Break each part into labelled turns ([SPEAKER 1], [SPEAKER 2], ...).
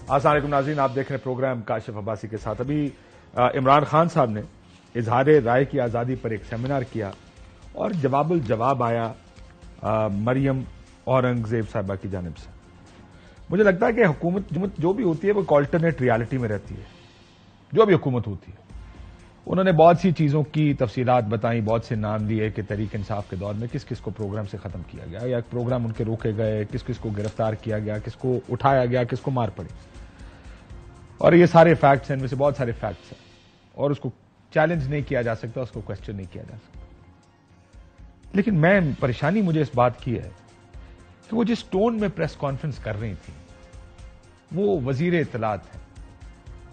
[SPEAKER 1] السلام علیکم ناظرین، آپ دیکھ رہے ہیں پروگرام کاشف عباسی کے ساتھ۔ ابھی عمران خان صاحب نے اظہار رائے کی آزادی پر ایک سیمینار کیا اور جواب الجواب آیا مریم اورنگزیب صاحبہ کی جانب سے۔ مجھے لگتا ہے کہ حکومت جو بھی ہوتی ہے وہ ایک آلٹرنیٹ ریالٹی میں رہتی ہے۔ جو بھی حکومت ہوتی ہے انہوں نے بہت سی چیزوں کی تفصیلات بتائیں، بہت سے نام لیے کہ تحریک انصاف کے دور میں کس کس کو پروگرام سے ختم کیا گیا یا پروگرام ان کے روکے گئے، کس کس کو گرفتار کیا گیا، کس کو اٹھایا گیا، کس کو مار پڑی، اور یہ سارے فیکٹس ہیں، ان میں سے بہت سارے فیکٹس ہیں اور اس کو چیلنج نہیں کیا جا سکتا، اس کو کوشچن نہیں کیا جا سکتا۔ لیکن پریشانی مجھے اس بات کی ہے کہ وہ جس ٹون میں پریس کانفرنس کر رہی تھی وہ وزیر اطلاعات ہے،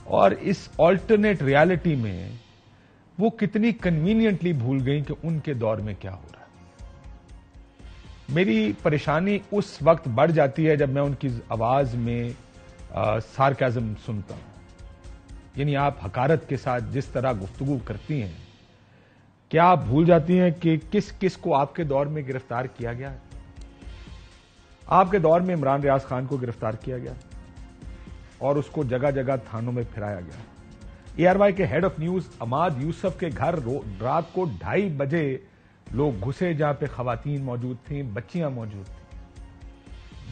[SPEAKER 1] اور اس آلٹرنیٹ ریالٹی میں وہ کتنی کنوینئنٹلی بھول گئیں کہ ان کے دور میں کیا ہو رہا ہے۔ میری پریشانی اس وقت بڑھ جاتی ہے جب میں ان کی آواز میں سارکازم سنتا ہوں، یعنی آپ حقارت کے ساتھ جس طرح گفتگو کرتی ہیں، کیا آپ بھول جاتی ہیں کہ کس کس کو آپ کے دور میں گرفتار کیا گیا؟ آپ کے دور میں عمران ریاض خان کو گرفتار کیا گیا اور اس کو جگہ جگہ تھانوں میں پھرایا گیا۔ اے آر وائی کے ہیڈ آف نیوز عماد یوسف کے گھر رات کو 2:30 بجے لوگ گھسے جہاں پہ خواتین موجود تھیں، بچیاں موجود تھیں،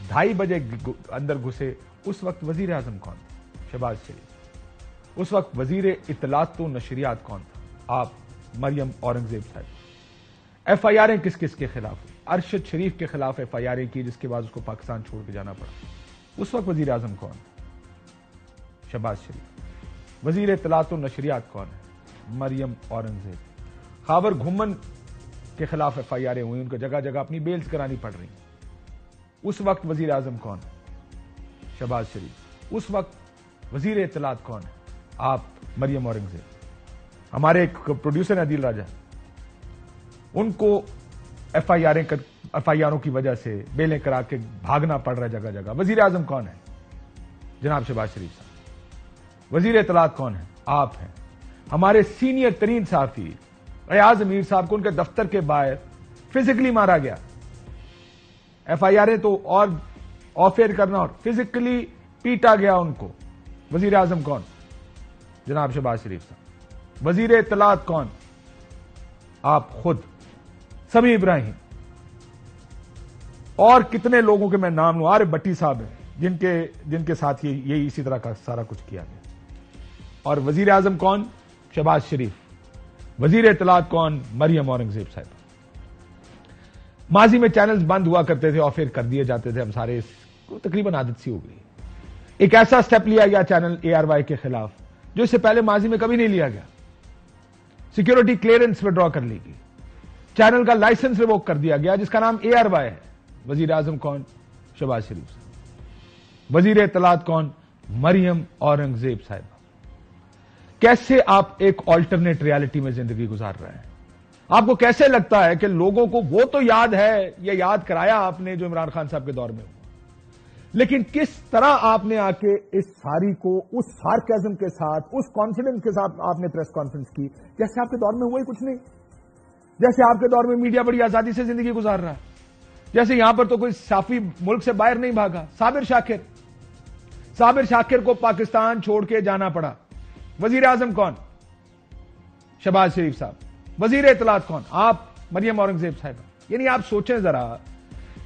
[SPEAKER 1] 2:30 بجے اندر گھسے۔ اس وقت وزیر اعظم کون تھا؟ شہباز شریف۔ اس وقت وزیر اطلاعات و نشریات کون تھا؟ آپ مریم اورنگزیب صاحب۔ ایف آئی آریں کس کس کے خلاف؟ ارشد شریف کے خلاف ایف آئی آریں کی، جس کے بعد اس کو پاکستان چھوڑ کے جانا پڑا۔ اس وقت وزیر اعظم کون تھا؟ شہباز شریف۔ وزیر اطلاعات و نشریات کون ہے؟ مریم اورنگزیب۔ خاور گھمن کے خلاف ایف آئی آریں ہوئی، ان کو جگہ جگہ اپنی بیلز کرانی پڑ رہی ہیں۔ اس وقت وزیر اعظم کون ہے؟ شہباز شریف۔ اس وقت وزیر اطلاعات کون ہے؟ آپ مریم اورنگزیب۔ ہمارے ایک پروڈیوسر ہیں عدیل راجہ، ان کو ایف آئی آروں کی وجہ سے بیلیں کرا کے بھاگنا پڑ رہا ہے جگہ جگہ۔ وزیر اعظم کون ہے؟ جناب شہباز شریف صاحب۔ وزیر اطلاعات کون ہے؟ آپ ہیں۔ ہمارے سینئر ترین صحافی ایاز امیر صاحب کو ان کے دفتر کے باہر فزیکلی مارا گیا۔ ایف آئی آریں تو اور آف ایئر کرنا، اور فزیکلی پیٹا گیا ان کو۔ وزیر اعظم کون؟ جناب شہباز شریف صاحب۔ وزیر اطلاعات کون؟ آپ خود سمیع ابراہیم۔ اور کتنے لوگوں کے میں نام لوں، عارف بٹی صاحب ہیں جن کے ساتھ یہ اسی طرح کا سارا کچھ کیا گیا۔ اور وزیر اعظم کون؟ شہباز شریف۔ وزیر اطلاعات کون؟ مریم اورنگزیب صاحب۔ ماضی میں چینلز بند ہوا کرتے تھے، آف ایئر کر دیے جاتے تھے، ہم سارے تقریباً عادت سی ہو گئی۔ ایک ایسا سٹیپ لیا گیا چینل اے آر وائی کے خلاف جو اس سے پہلے ماضی میں کبھی نہیں لیا گیا۔ سیکیورٹی کلیئرنس وڈرا کر لی گئی، چینل کا لائسنس ریووک کر دیا گیا جس کا نام اے آر وائی ہے۔ وزیر اعظم کون؟ شہباز شریف صاحب۔ وزیر اطلاعات کون؟ مریم اورنگزیب صاحبہ۔ کیسے آپ ایک آلٹرنیٹ ریالٹی میں زندگی گزار رہے ہیں؟ آپ کو کیسے لگتا ہے کہ لوگوں کو وہ تو یاد ہے، یا یاد کرایا آپ نے جو عمران خان صاحب کے دور میں ہوا، لیکن کس طرح آپ نے آ کے اس ساری کو اس سارکیزم کے ساتھ، اس کانفیڈنس کے ساتھ آپ نے پریس کانفرنس کی جیسے آپ کے دور میں ہوا ہی کچھ نہیں، جیسے آپ کے دور میں میڈیا بڑی آزادی سے زندگی گزار رہا ہے، جیسے یہاں پر تو کوئی صحافی ملک سے باہر نہیں بھاگا۔ صابر شاکر کو پاکستان چھوڑ کے جانا پڑا۔ وزیر اعظم کون؟ شہباز شریف صاحب۔ وزیر اطلاعات کون؟ آپ مریم اورنگزیب صاحب۔ یعنی آپ سوچیں ذرا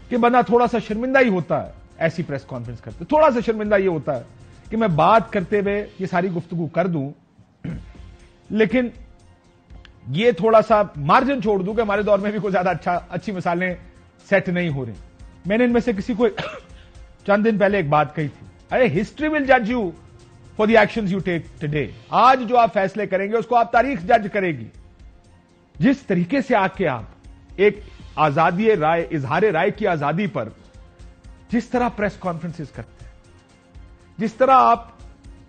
[SPEAKER 1] کہ بندہ تھوڑا سا شرمندہ ہی ہوتا ہے ایسی پریس کانفرنس کرتے، تھوڑا سا شرمندہ یہ ہوتا ہے کہ میں بات کرتے ہوئے یہ ساری گفتگو کر دوں، لیکن یہ تھوڑا سا مارجن چھوڑ دوں کہ ہمارے دور میں بھی کوئی زیادہ اچھی مثالیں سیٹ نہیں ہو رہی۔ میں نے ان میں سے کسی کو چند دن پہلے ایک بات کہی تھی، ارے ہسٹری ول جج you for the actions you take today. آج جو آپ فیصلے کریں گے اس کو آپ تاریخ جج کرے گی۔ جس طریقے سے آ کے آپ ایک آزادی رائے، اظہار رائے کی آزادی پر جس طرح پریس کانفرنسز کرتے ہیں، جس طرح آپ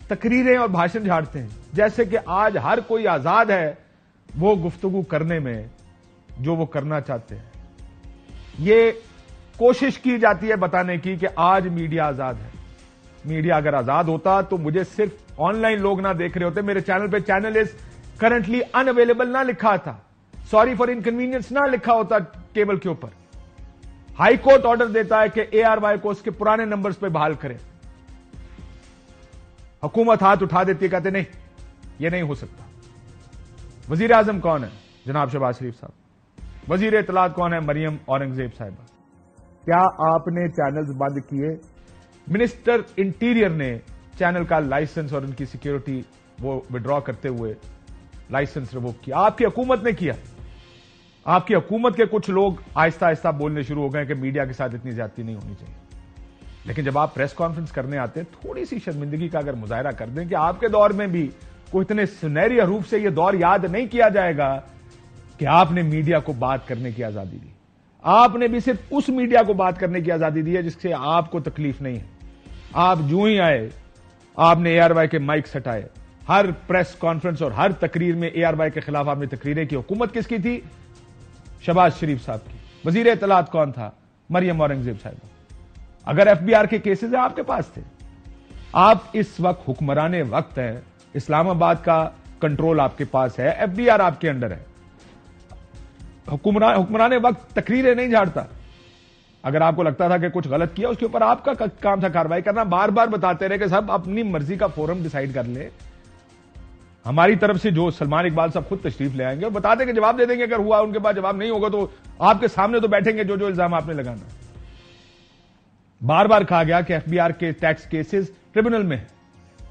[SPEAKER 1] تقریریں اور بھاشن جھاڑتے ہیں، جیسے کہ آج ہر کوئی آزاد ہے وہ گفتگو کرنے میں جو وہ کرنا چاہتے ہیں۔ یہ کوشش کی جاتی ہے بتانے کی کہ آج میڈیا آزاد ہے۔ میڈیا اگر آزاد ہوتا تو مجھے صرف آن لائن لوگ نہ دیکھ رہے ہوتے، میرے چینل پہ channel is currently in available نہ لکھا تھا، سوری فار انکنوینئنس نہ لکھا ہوتا کیبل کے اوپر۔ ہائی کورٹ آرڈر دیتا ہے کہ اے آر وائی کو اس کے پرانے نمبرز پہ بحال کریں۔ حکومت ہاتھ اٹھا دیتی ہے, کہتے نہیں یہ نہیں ہو سکتا. وزیر اعظم کون ہے؟ جناب شہباز شریف صاحب. وزیر اطلاعات کون ہے؟ مریم اورنگزیب صاحبہ. کیا آپ نے چینلز بند کیے؟ منسٹر انٹیریئر نے چینل کا لائسنس اور ان کی سیکیورٹی وہ وڈرا کرتے ہوئے لائسنس ریووک کیا. آپ کی حکومت نے کیا. آپ کی حکومت کے کچھ لوگ آہستہ آہستہ بولنے شروع ہو گئے کہ میڈیا کے ساتھ اتنی زیادتی نہیں ہونی چاہیے. لیکن جب آپ پریس کانفرنس کرنے آتے ہیں, تھوڑی سی شرمندگی کا اگر مظاہرہ کر دیں کہ آپ کے دور میں بھی کوئی اتنے سنہری حروف سے یہ دور یاد نہیں کیا جائے گا کہ آپ نے میڈیا کو بات کرنے کی آزادی دی. آپ نے بھی صرف اس میڈیا کو بات کرنے کی آزادی دی ہے جس سے آپ کو تکلیف نہیں ہے. آپ جو ہی آئے آپ نے اے آر وائی کے مائک ہٹائے. ہر پریس کانفرنس اور ہر تقریر میں اے آر وائی کے خلاف آپ نے تقریریں کی. حکومت کس کی تھی؟ شہباز شریف صاحب کی. وزیر اطلاعات کون تھا؟ مریم اورنگزیب صاحب. اگر ایف بی آر کے کیسز آپ کے پاس تھے. آپ اس وقت حکمران وقت ہیں. اسلام آباد کا کنٹرول آپ کے پاس ہے, ایف بی آر آپ کے انڈر ہے. حکمران وقت تقریریں نہیں جھاڑتا. اگر آپ کو لگتا تھا کہ کچھ غلط کیا, اس کے اوپر آپ کا کام تھا کارروائی کرنا. بار بار بتاتے رہے کہ صاحب اپنی مرضی کا فورم ڈیسائیڈ کر لے. ہماری طرف سے جو سلمان اقبال صاحب خود تشریف لے آئیں گے اور بتا دیں کہ جواب دے دیں گے. اگر ہوا ان کے پاس جواب نہیں ہوگا تو آپ کے سامنے تو بیٹھیں گے جو الزام آپ نے لگانا. بار بار کہا گیا کہ ایف بی آر کے ٹیکس کیسز ٹریبونل میں ہے,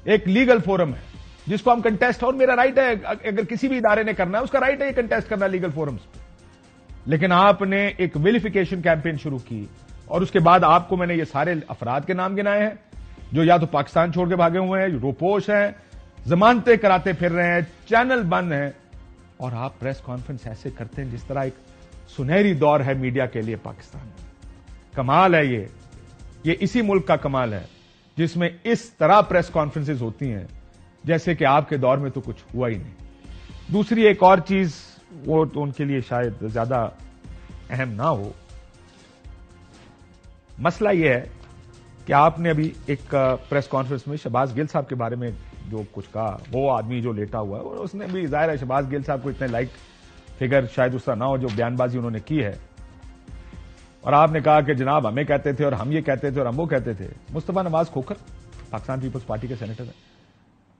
[SPEAKER 1] ایک لیگل فورم ہے جس کو ہم کنٹیسٹ, اور میرا رائٹ ہے اگر کسی بھی ادارے نے کرنا ہے اس کا رائٹ ہے یہ کنٹیسٹ کرنا لیگل فورمز پہ. لیکن آپ نے ایک ویلیفیکیشن کیمپین شروع کی اور اس کے بعد آپ کو میں نے یہ سارے افراد کے نام گنائے ہیں جو یا تو پاکستان چھوڑ کے بھاگے ہوئے ہیں, روپوش ہیں, ضمانتیں کراتے پھر رہے ہیں, چینل بند ہیں, اور آپ پریس کانفرنس ایسے کرتے ہیں جس طرح ایک سنہری دور ہے میڈیا کے لیے پاکستان میں. کمال ہے یہ اسی ملک کا کمال ہے جس میں اس طرح پریس کانفرنسز ہوتی ہیں جیسے کہ آپ کے دور میں تو کچھ ہوا ہی نہیں. دوسری ایک اور چیز, وہ تو ان کے لیے شاید زیادہ اہم نہ ہو. مسئلہ یہ ہے کہ آپ نے ابھی ایک پریس کانفرنس میں شہباز گل صاحب کے بارے میں جو کچھ کہا, وہ آدمی جو لیٹا ہوا ہے, اور اس نے بھی ظاہر ہے شہباز گل صاحب کو اتنے لائک فگر شاید اس طرح نہ ہو جو بیان بازی انہوں نے کی ہے. اور آپ نے کہا کہ جناب ہمیں کہتے تھے اور ہم یہ کہتے تھے اور ہم وہ کہتے تھے. مصطفیٰ نواز کھوکھر پاکستان پیپلز پارٹی کے سینیٹر ہیں,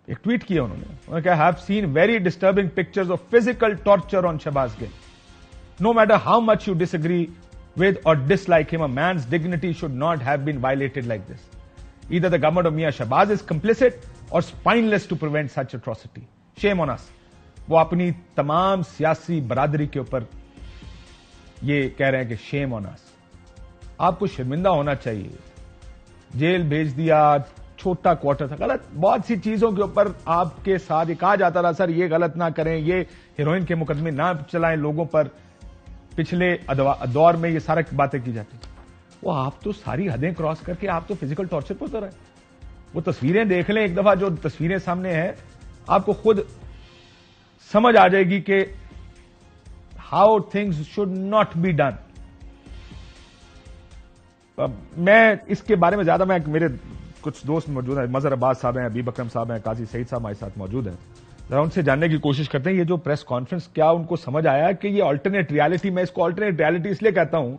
[SPEAKER 1] ایک ٹویٹ کیا انہوں نے کہا, have seen very disturbing pictures of physical torture on Shahbaz Gill. No matter how much you disagree with or dislike him, a man's dignity should not have been violated like this. Either the government of Mia Shahbaz is complicit or spineless to prevent such atrocity. Shame on us. وہ اپنی تمام سیاسی برادری کے اوپر یہ کہہ رہے ہیں کہ shame on us. آپ کو شرمندہ ہونا چاہیے. جیل بھیج دیا, چھوٹا کوارٹر تھا, غلط بہت سی چیزوں کے اوپر آپ کے ساتھ یہ کہا جاتا تھا سر یہ غلط نہ کریں, یہ ہیروئن کے مقدمے نہ چلائیں لوگوں پر. پچھلے دور میں یہ سارا باتیں کی جاتی. وہ آپ تو ساری حدیں کراس کر کے آپ تو فزیکل ٹارچر پر اتر آئے. وہ تصویریں دیکھ لیں ایک دفعہ, جو تصویریں سامنے ہیں آپ کو خود سمجھ آ جائے گی کہ how things should not be done. میں اس کے بارے میں زیادہ, میں میرے کچھ دوست موجود ہیں, مظہر عباس صاحب ہیں, حبیب اکرم صاحب ہیں, قاضی سعید صاحب ہمارے ساتھ موجود ہیں. ذرا ان سے جاننے کی کوشش کرتے ہیں یہ جو پریس کانفرنس کیا ان کو سمجھ آیا کہ یہ آلٹرنیٹ ریالٹی, میں اس کو آلٹرنیٹ ریالٹی اس لیے کہتا ہوں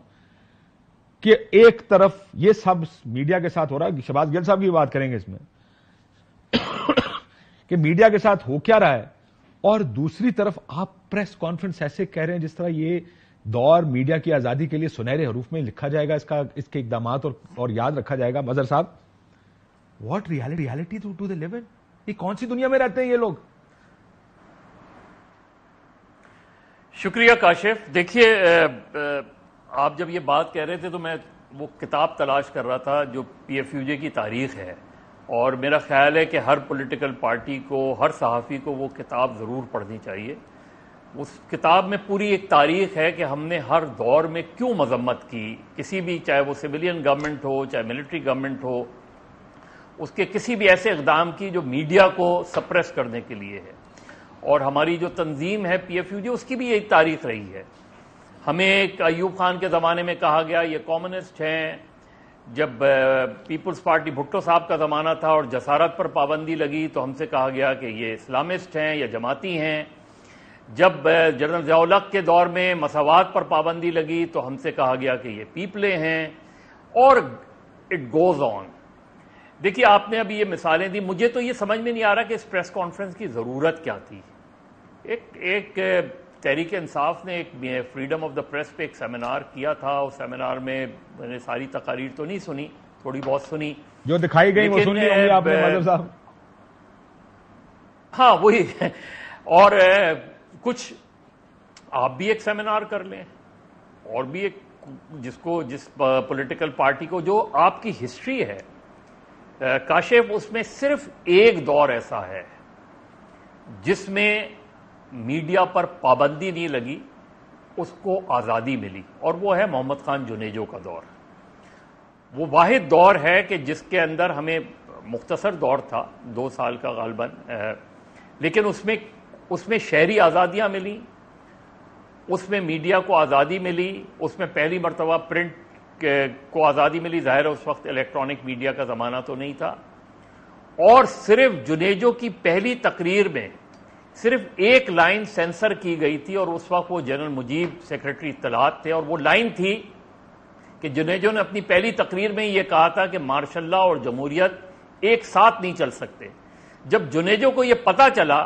[SPEAKER 1] کہ ایک طرف یہ سب میڈیا کے ساتھ ہو رہا ہے, شہباز گل صاحب کی بات کریں گے اس میں کہ میڈیا کے ساتھ ہو کیا رہا ہے, اور دوسری طرف آپ پریس کانفرنس ایسے کہہ رہے ہیں جس طرح یہ دور میڈیا کی آزادی کے لیے سنہرے حروف میں لکھا جائے گا, اس کے اقدامات اور یاد رکھا جائے گا. مظہر صاحب, واٹ ریالٹی ٹو دے لیو ان, یہ کون سی دنیا میں رہتے ہیں یہ لوگ؟
[SPEAKER 2] شکریہ کاشف. دیکھیے آپ جب یہ بات کہہ رہے تھے تو میں وہ کتاب تلاش کر رہا تھا جو پی ایف یو جے کی تاریخ ہے, اور میرا خیال ہے کہ ہر پولیٹیکل پارٹی کو, ہر صحافی کو وہ کتاب ضرور پڑھنی چاہیے. اس کتاب میں پوری ایک تاریخ ہے کہ ہم نے ہر دور میں کیوں مذمت کی, کسی بھی, چاہے وہ سویلین گورنمنٹ ہو چاہے ملٹری گورنمنٹ ہو, اس کے کسی بھی ایسے اقدام کی جو میڈیا کو سپریس کرنے کے لیے ہے. اور ہماری جو تنظیم ہے پی ایف یو جے, اس کی بھی ایک تاریخ رہی ہے. ہمیں ایوب خان کے زمانے میں کہا گیا یہ کمیونسٹ ہیں, جب پیپلز پارٹی بھٹو صاحب کا زمانہ تھا اور جسارت پر پابندی لگی تو ہم سے کہا گیا کہ یہ اسلامسٹ ہیں یا جماعتی ہیں. جب جنرل ضیاء الحق کے دور میں مساوات پر پابندی لگی تو ہم سے کہا گیا کہ یہ پیپلے ہیں, اور اٹ گوز آن. دیکھیے آپ نے ابھی یہ مثالیں دی، مجھے تو یہ سمجھ میں نہیں آ رہا کہ اس پریس کانفرنس کی ضرورت کیا تھی. ایک تحریک انصاف نے ایک فریڈم آف دا پریس پہ ایک سیمینار کیا تھا. اس سیمینار میں نے ساری تقاریر تو نہیں سنی، تھوڑی بہت سنی
[SPEAKER 1] جو دکھائی گئی وہ سن لی ہوں گی آپ نے مظہر صاحب.
[SPEAKER 2] ہاں وہی. اور کچھ آپ بھی ایک سیمینار کر لیں، اور بھی ایک جس پولیٹیکل پارٹی کو جو آپ کی ہسٹری ہے کاشف، اس میں صرف ایک دور ایسا ہے جس میں میڈیا پر پابندی نہیں لگی، اس کو آزادی ملی، اور وہ ہے محمد خان جنیجو کا دور. وہ واحد دور ہے کہ جس کے اندر ہمیں مختصر دور تھا 2 سال کا غالباً، لیکن اس میں شہری آزادیاں ملی، اس میں میڈیا کو آزادی ملی، اس میں پہلی مرتبہ پرنٹ کو آزادی ملی. ظاہر ہے اس وقت الیکٹرانک میڈیا کا زمانہ تو نہیں تھا. اور صرف جنیجو کی پہلی تقریر میں صرف ایک لائن سینسر کی گئی تھی، اور اس وقت وہ جنرل مجیب سیکرٹری اطلاعات تھے، اور وہ لائن تھی کہ جنیجو نے اپنی پہلی تقریر میں یہ کہا تھا کہ مارشاء اللہ اور جمہوریت ایک ساتھ نہیں چل سکتے. جب جنیجو کو یہ پتا چلا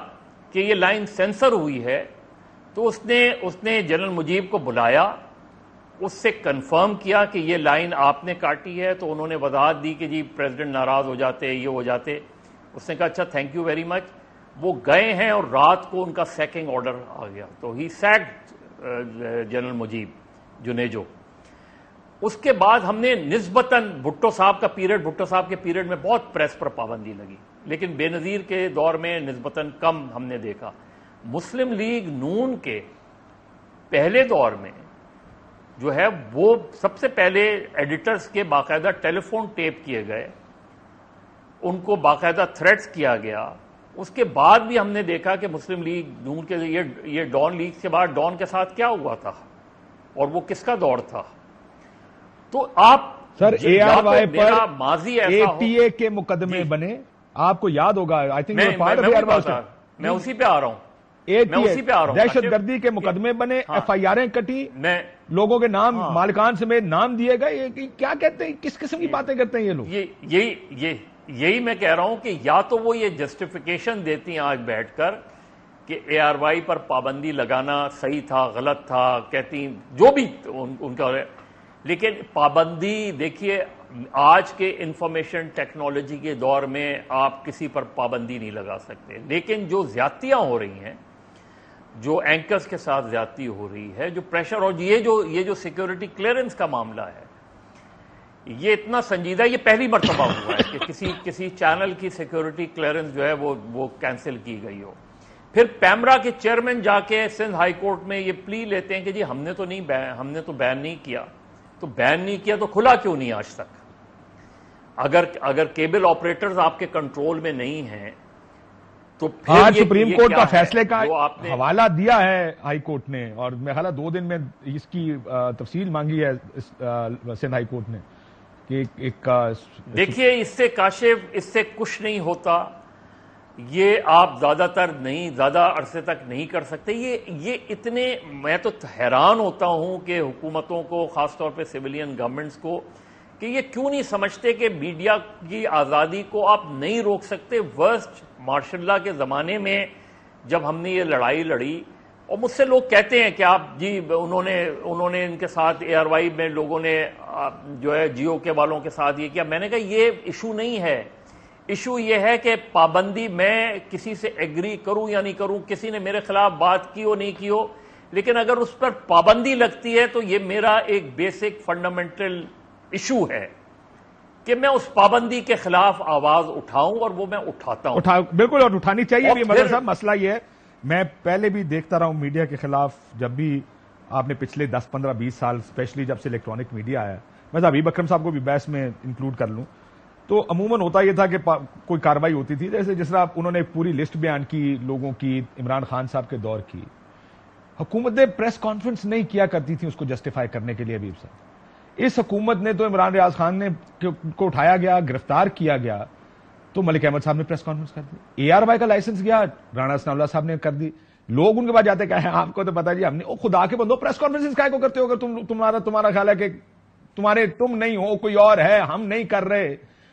[SPEAKER 2] کہ یہ لائن سینسر ہوئی ہے تو اس نے جنرل مجیب کو بلایا، اس سے کنفرم کیا کہ یہ لائن آپ نے کاٹی ہے. تو انہوں نے وضاحت دی کہ جی پریزیڈنٹ ناراض ہو جاتے، یہ ہو جاتے. اس نے کہا اچھا تھینک یو ویری مچ. وہ گئے ہیں اور رات کو ان کا سیکنگ آرڈر آ گیا. تو ہی سیکڈ جنرل مجیب جنیجو. اس کے بعد ہم نے نسبتاً بھٹو صاحب کے پیریڈ میں بہت پریس پر پابندی لگی، لیکن بے نظیر کے دور میں نسبتاً کم ہم نے دیکھا. مسلم لیگ نون کے پہلے دور میں جو ہے وہ سب سے پہلے ایڈیٹرز کے باقاعدہ ٹیلی فون ٹیپ کیے گئے، ان کو باقاعدہ تھریٹس کیا گیا. اس کے بعد بھی ہم نے دیکھا کہ مسلم لیگ نون کے یہ ڈان لیگ کے بعد ڈان کے ساتھ کیا ہوا تھا اور وہ کس کا دور تھا. تو آپ
[SPEAKER 1] سر اے آر وائی پر
[SPEAKER 2] ماضی
[SPEAKER 1] اے پی اے کے مقدمے بنے، آپ کو یاد ہوگا.
[SPEAKER 2] میں اسی پہ آ رہا ہوں.
[SPEAKER 1] دہشت گردی کے مقدمے بنے، ایف آئی آریں کٹی، لوگوں کے نام مالکان سمیت نام دیے گئے. کیا کہتے ہیں، کس قسم کی باتیں کرتے ہیں یہ لوگ؟
[SPEAKER 2] یہی میں کہہ رہا ہوں کہ یا تو وہ یہ جسٹیفیکیشن دیتی ہیں آج بیٹھ کر کہ اے آر وائی پر پابندی لگانا صحیح تھا غلط تھا، کہتی جو بھی ان کا. لیکن پابندی دیکھیے آج کے انفارمیشن ٹیکنالوجی کے دور میں آپ کسی پر پابندی نہیں لگا سکتے. لیکن جو زیادتیاں ہو رہی ہیں، جو اینکرز کے ساتھ زیادتی ہو رہی ہے، جو پریشر، اور یہ جو سیکیورٹی کلیئرنس کا معاملہ ہے، یہ اتنا سنجیدہ، یہ پہلی مرتبہ ہوا ہے کہ کسی چینل کی سیکیورٹی کلیئرنس جو ہے وہ کینسل کی گئی ہو. پھر پیمرا کے چیئرمین جا کے سندھ ہائی کورٹ میں یہ پلی لیتے ہیں کہ جی ہم نے تو بین نہیں کیا. تو بین نہیں کیا تو کھلا کیوں نہیں آج تک؟ اگر کیبل آپریٹرز آپ کے کنٹرول میں نہیں ہیں تو
[SPEAKER 1] آج سپریم کورٹ کا فیصلے کا حوالہ دیا ہے ہائی کورٹ نے، اور میں خیال 2 دن میں اس کی تفصیل مانگی ہے سندھ ہائی کورٹ نے کہ
[SPEAKER 2] دیکھیے اس سے کاشف اس سے کچھ نہیں ہوتا. یہ آپ زیادہ عرصے تک نہیں کر سکتے. یہ اتنے، میں تو حیران ہوتا ہوں کہ حکومتوں کو، خاص طور پہ سویلین گورنمنٹس کو، کہ یہ کیوں نہیں سمجھتے کہ میڈیا کی آزادی کو آپ نہیں روک سکتے. ورسٹ مارشاء اللہ کے زمانے میں جب ہم نے یہ لڑائی لڑی، اور مجھ سے لوگ کہتے ہیں کہ آپ جی انہوں نے ان کے ساتھ اے آر وائی میں لوگوں نے جو ہے جیو کے والوں کے ساتھ یہ کیا. میں نے کہا یہ ایشو نہیں ہے. ایشو یہ ہے کہ پابندی میں کسی سے ایگری کروں یا نہیں کروں، کسی نے میرے خلاف بات کی ہو نہیں کی ہو، لیکن اگر اس پر پابندی لگتی ہے تو یہ میرا ایک بیسک فنڈامنٹل ایشو ہے کہ میں اس پابندی کے خلاف آواز اٹھاؤں، اور وہ میں اٹھاتا ہوں.
[SPEAKER 1] بالکل، اور اٹھانی چاہیے بھی. مدر صاحب مسئلہ یہ ہے، میں پہلے بھی دیکھتا رہا ہوں میڈیا کے خلاف، جب بھی آپ نے پچھلے 10 15 20 سال اسپیشلی جب سے الیکٹرانک میڈیا آیا، میں حبیب اکرم صاحب کو بھی بحث میں انکلوڈ کر لوں، تو عموماً ہوتا یہ تھا کہ کوئی کارروائی ہوتی تھی، جس طرح انہوں نے پوری لسٹ بیان کی لوگوں کی عمران خان صاحب کے دور کی. حکومتیں پریس کانفرنس نہیں کیا کرتی تھیں اس کو جسٹیفائی کرنے کے لیے. حبیب صاحب، اس حکومت نے تو عمران ریاض خان نے کو اٹھایا گیا، گرفتار کیا گیا، تو ملک احمد صاحب نے پریس کانفرنس کر دی. اے آر وائی کا لائسنس گیا، رانا ثناء اللہ صاحب نے کر دی. لوگ ان کے بعد جاتے کہا آپ کو تو پتا جی ہم نے، خدا کے بندو پریس کانفرنس کائے کو کرتے ہو اگر تمہارا خیال ہے کہ تم نہیں ہو، کوئی اور ہے، ہم نہیں کر رہے.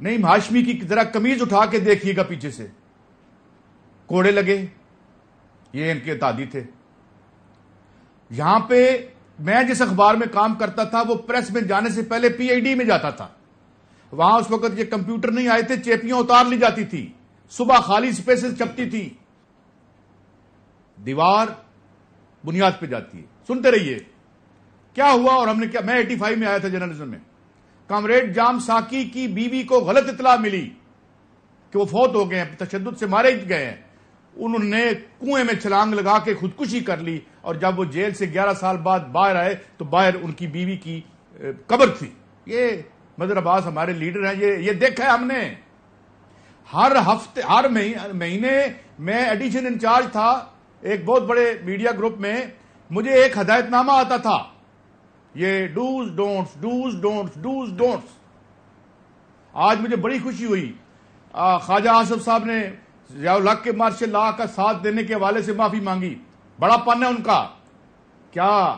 [SPEAKER 3] نعیم ہاشمی کی ذرا قمیض اٹھا کے دیکھیے گا پیچھے سے، کوڑے لگے، یہ ان کے تعدی تھے. یہاں پہ میں جس اخبار میں کام کرتا تھا وہ پریس میں جانے سے پہلے پی آئی ڈی میں جاتا تھا. وہاں اس وقت یہ کمپیوٹر نہیں آئے تھے، چیپیاں اتار لی جاتی تھی، صبح خالی سپیسز چھپتی تھی. دیوار بنیاد پہ جاتی ہے. سنتے رہیے کیا ہوا اور ہم نے کیا. میں 85 میں آیا تھا جرنلزم میں. کامریڈ جام ساکی کی بیوی کو غلط اطلاع ملی کہ وہ فوت ہو گئے ہیں، تشدد سے مارے گئے ہیں. انہوں نے کنویں میں چھلانگ لگا کے خودکشی کر لی، اور جب وہ جیل سے 11 سال بعد باہر آئے تو باہر ان کی بیوی کی قبر تھی. یہ مظہر عباس ہمارے لیڈر ہیں، یہ دیکھا ہے ہم نے. ہر ہفتے ہر مہینے میں ایڈیشن انچارج تھا ایک بہت بڑے میڈیا گروپ میں. مجھے ایک ہدایت نامہ آتا تھا، یہ dos don'ts dos don'ts dos don'ts. آج مجھے بڑی خوشی ہوئی، خواجہ آصف صاحب نے ضیاء الحق کے مارشل لا کا ساتھ دینے کے حوالے سے معافی مانگی. بڑا پن ہے ان کا. کیا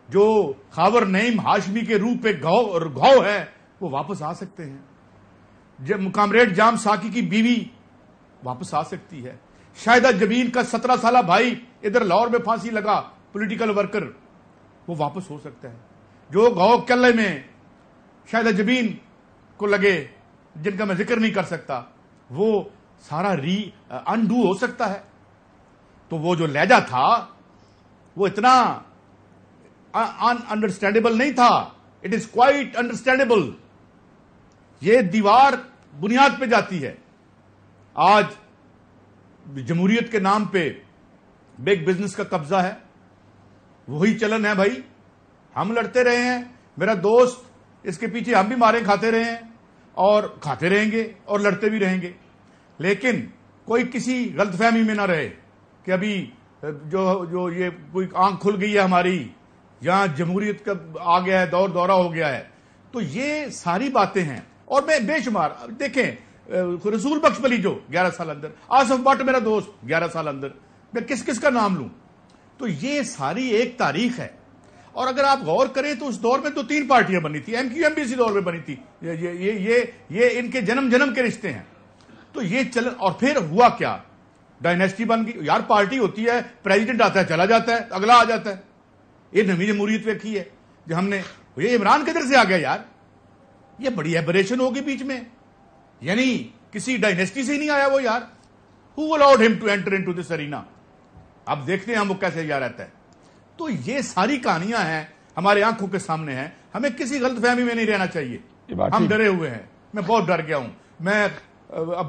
[SPEAKER 3] جو خاور نعیم ہاشمی کے روح پہ گھاؤ ہے وہ واپس آ سکتے ہیں. جب کامریڈ جام ساکی کی بیوی واپس آ سکتی ہے. شاہدہ جبین کا 17 سالہ بھائی ادھر لاہور میں پھانسی لگا، پولیٹیکل ورکر، وہ واپس ہو سکتا ہے. جو گاؤ کلے میں شاہدہ جبین کو لگے، جن کا میں ذکر نہیں کر سکتا، وہ سارا انڈو ہو سکتا ہے. تو وہ جو لہجہ تھا وہ اتنا انڈرسٹینڈیبل نہیں تھا. It is quite understandable. یہ دیوار بنیاد پہ جاتی ہے. آج جمہوریت کے نام پہ بگ بزنس کا قبضہ ہے، وہی چلن ہے بھائی. ہم لڑتے رہے ہیں، میرا دوست، اس کے پیچھے ہم بھی مارے کھاتے رہے ہیں اور کھاتے رہیں گے اور لڑتے بھی رہیں گے. لیکن کوئی کسی غلط فہمی میں نہ رہے کہ ابھی جو یہ کوئی آنکھ کھل گئی ہے ہماری، یہاں جمہوریت کا آ گیا ہے، دورہ ہو گیا ہے. تو یہ ساری باتیں ہیں. اور میں بے شمار دیکھیں، رسول بخش ولی جو 11 سال اندر، آصف بٹ میرا دوست 11 سال اندر، میں کس کا نام لوں. تو یہ ساری ایک تاریخ ہے. اور اگر آپ غور کریں تو اس دور میں تو 3 پارٹیاں بنی تھی. ایم کیو ایم بھی اسی دور میں بنی تھی. یہ ان کے جنم کے رشتے ہیں. تو یہ چل، اور پھر ہوا کیا، ڈائنیسٹی بن گئی. یار پارٹی ہوتی ہے، پریزیڈنٹ آتا ہے چلا جاتا ہے، اگلا آ جاتا ہے. یہ نئی جمہوریت ویکھی ہے جو ہم نے. یہ عمران کدھر سے آ گیا یار؟ یہ بڑی ایبریشن ہوگی بیچ میں. یعنی کسی ڈائنیسٹی سے ہی نہیں آیا وہ یار. Who allowed him to enter into this arena؟ اب دیکھتے ہیں ہم وہ کیسے جا رہتا ہے. تو یہ ساری کہانیاں ہیں ہمارے آنکھوں کے سامنے ہیں. ہمیں کسی غلط فہمی میں نہیں رہنا چاہیے. ہم ڈرے ہوئے ہیں. میں بہت ڈر گیا ہوں. میں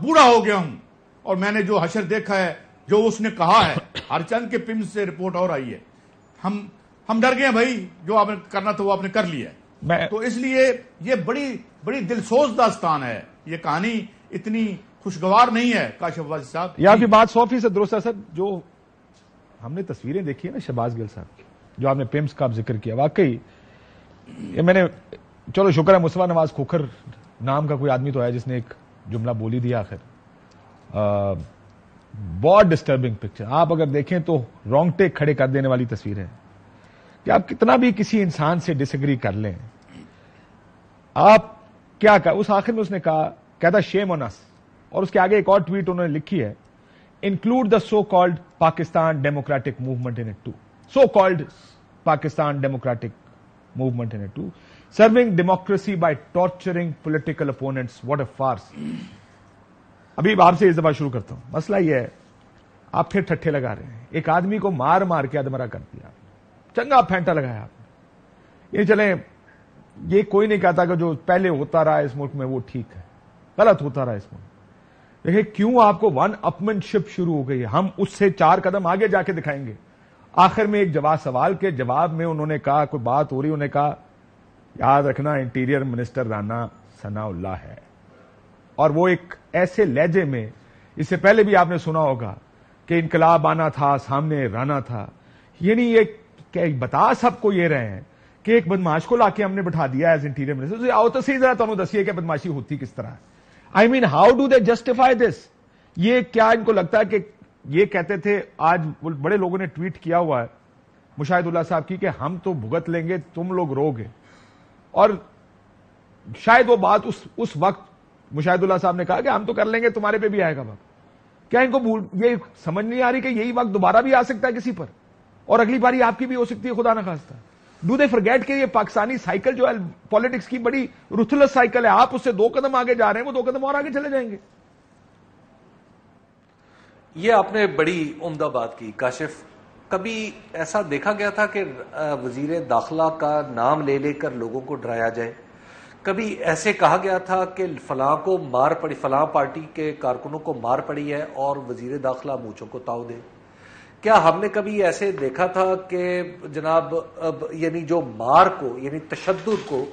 [SPEAKER 3] بوڑھا ہو گیا ہوں. اور میں نے جو حشر دیکھا ہے، جو اس نے کہا ہے، ہر چند کے پم سے رپورٹ اور آئی ہے. ہم ڈر گئے ہیں بھائی. جو آپ نے کرنا تھا وہ آپ نے کر لیا. تو اس لیے یہ بڑی دلسوز داستان ہے. یہ کہانی اتنی خوشگوار نہیں ہے کاشف عباسی صاحب.
[SPEAKER 1] یہ آپ کی بات 100% درست ہے سر. جو ہم نے تصویریں دیکھی ہیں نا شہباز گل صاحب، جو آپ نے پمس کا ذکر کیا، واقعی یہ میں نے، چلو شکر ہے مصطفیٰ نواز کھوکھر نام کا کوئی آدمی تو ہے جس نے ایک جملہ بولی دیا آخر. بہت ڈسٹربنگ پکچر. آپ اگر دیکھیں تو رونگٹے کھڑے کر دینے والی تصویر ہے کہ آپ کتنا بھی کسی انسان سے ڈس ایگری کر لیں، آپ کیا کہا اس آخر میں اس نے کہتا شیم آن اس. اور اس کے آگے ایک اور ٹویٹ انہوں نے لکھی ہے، include the so called Pakistan democratic Movement in it too. So called Pakistan democratic Movement in it too. Serving democracy by torturing political opponents. What a farce. ابھی آپ سے اس دفعہ شروع کرتا ہوں. مسئلہ یہ ہے، آپ پھر ٹھٹھے لگا رہے ہیں. ایک آدمی کو مار کے ادمرا کر دیا، چنگا پھینٹا لگایا آپ نے. یہ چلیں، یہ کوئی نہیں کہتا کہ جو پہلے ہوتا رہا اس ملک میں وہ ٹھیک ہے. غلط ہوتا رہا اس ملک. دیکھیں کیوں آپ کو ون اپمن شپ شروع ہو گئی ہے. ہم اس سے 4 قدم آگے جا کے دکھائیں گے. آخر میں ایک سوال کے جواب میں انہوں نے کہا، کوئی بات ہو رہی، انہوں نے کہا یاد رکھنا انٹیریئر منسٹر رانا ثناء اللہ ہے. اور وہ ایک ایسے لہجے میں، اس سے پہلے بھی آپ نے سنا ہوگا کہ انقلاب آنا تھا، سامنے رانا تھا. یعنی یہ بتا سب کو یہ رہے ہیں کہ ایک بدماش کو لا کے ہم نے بٹھا دیا ایز انٹیریئر منسٹر. آؤ تو صحیح ذرا تمہیں دسیے کہ بدماشی ہوتی کس طرح. آئی مین ہاؤ ڈو دے جسٹیفائی دس. یہ کیا ان کو لگتا ہے کہ یہ کہتے تھے، آج بڑے لوگوں نے ٹویٹ کیا ہوا ہے مشاہد اللہ صاحب کی، کہ ہم تو بھگت لیں گے، تم لوگ رو گے. اور شاید وہ بات اس وقت مشاہد اللہ صاحب نے کہا کہ ہم تو کر لیں گے, تمہارے پہ بھی آئے گا وقت. کیا ان کو یہ سمجھ نہیں آ رہی کہ یہی وقت دوبارہ بھی آ سکتا ہے کسی پر, اور اگلی باری آپ کی بھی ہو سکتی ہے, خدا نہ خواستہ. ڈو دے فرگیٹ کہ یہ پاکستانی سائیکل جو ہے پالیٹکس کی بڑی رuthless سائیکل ہے, آپ اس سے 2 قدم آگے جا رہے ہیں, وہ 2 قدم اور آگے چلے جائیں گے.
[SPEAKER 4] یہ آپ نے بڑی عمدہ بات کی کاشف. کبھی ایسا دیکھا گیا تھا کہ وزیر داخلہ کا نام لے لے کر لوگوں کو ڈرایا جائے؟ کبھی ایسے کہا گیا تھا کہ فلاں کو مار پڑی, فلاں پارٹی کے کارکنوں کو مار پڑی ہے اور وزیر داخلہ مونچھوں کو تاؤ دے؟ کیا ہم نے کبھی ایسے دیکھا تھا کہ جناب یعنی جو مار کو, یعنی تشدد کو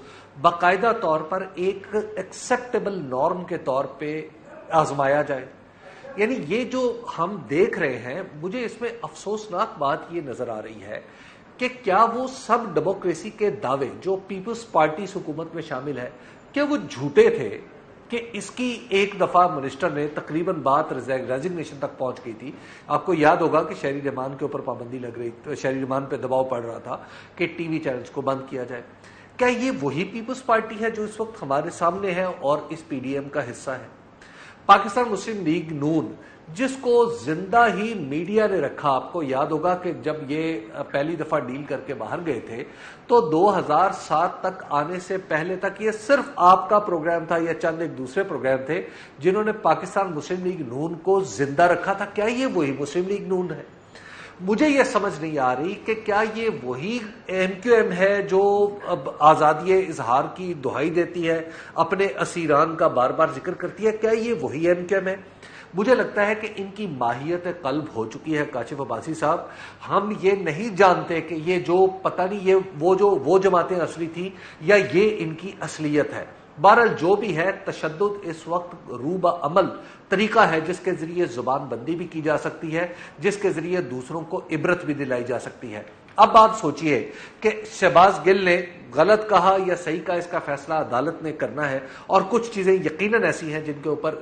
[SPEAKER 4] باقاعدہ طور پر ایک ایکسیپٹیبل نارم کے طور پہ آزمایا جائے؟ یعنی یہ جو ہم دیکھ رہے ہیں, مجھے اس میں افسوسناک بات یہ نظر آ رہی ہے کہ کیا وہ سب ڈیموکریسی کے دعوے جو پیپلز پارٹی حکومت میں شامل ہے, کیا وہ جھوٹے تھے؟ کہ اس کی ایک دفعہ منسٹر نے تقریباً بات ریزگنیشن تک پہنچ گئی تھی. آپ کو یاد ہوگا کہ شہری رحمان کے اوپر پابندی لگ رہی, شہری رحمان پہ دباؤ پڑ رہا تھا کہ ٹی وی چینلز کو بند کیا جائے. کیا یہ وہی پیپلز پارٹی ہے جو اس وقت ہمارے سامنے ہے اور اس پی ڈی ایم کا حصہ ہے؟ پاکستان مسلم لیگ نون, جس کو زندہ ہی میڈیا نے رکھا. آپ کو یاد ہوگا کہ جب یہ پہلی دفعہ ڈیل کر کے باہر گئے تھے تو 2007 تک آنے سے پہلے تک یہ صرف آپ کا پروگرام تھا یا چند ایک دوسرے پروگرام تھے جنہوں نے پاکستان مسلم لیگ نون کو زندہ رکھا تھا. کیا یہ وہی مسلم لیگ نون ہے؟ مجھے یہ سمجھ نہیں آ رہی کہ کیا یہ وہی ایم کیو ایم ہے جو اب آزادی اظہار کی دہائی دیتی ہے, اپنے اسیران کا بار بار ذکر کرتی ہے؟ کیا یہ وہی ایم کیو ایم ہے؟ مجھے لگتا ہے کہ ان کی ماہیت قلب ہو چکی ہے کاشف عباسی صاحب. ہم یہ نہیں جانتے کہ یہ جو پتہ نہیں یہ وہ جماعتیں اصلی تھی یا یہ ان کی اصلیت ہے. بہرحال جو بھی ہے, تشدد اس وقت روبہ عمل طریقہ ہے جس کے ذریعے زبان بندی بھی کی جا سکتی ہے, جس کے ذریعے دوسروں کو عبرت بھی دلائی جا سکتی ہے. اب آپ سوچئے کہ شہباز گل نے غلط کہا یا صحیح کہا, اس کا فیصلہ عدالت نے کرنا ہے, اور کچھ چیزیں یقیناً ایسی ہیں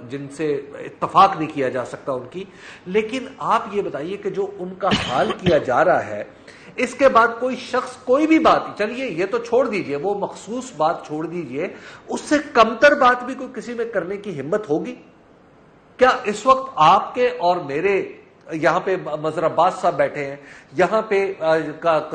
[SPEAKER 4] جن سے اتفاق نہیں کیا جا سکتا ان کی. لیکن آپ یہ بتائیے کہ جو ان کا حال کیا جا رہا ہے, اس کے بعد کوئی شخص کوئی بھی بات, چلیے یہ تو چھوڑ دیجئے, وہ مخصوص بات چھوڑ دیجئے, اس سے کمتر بات بھی کوئی کسی میں کرنے کی ہمت ہوگی؟ کیا اس وقت آپ کے اور میرے یہاں پہ مظہر عباس صاحب بیٹھے ہیں, یہاں پہ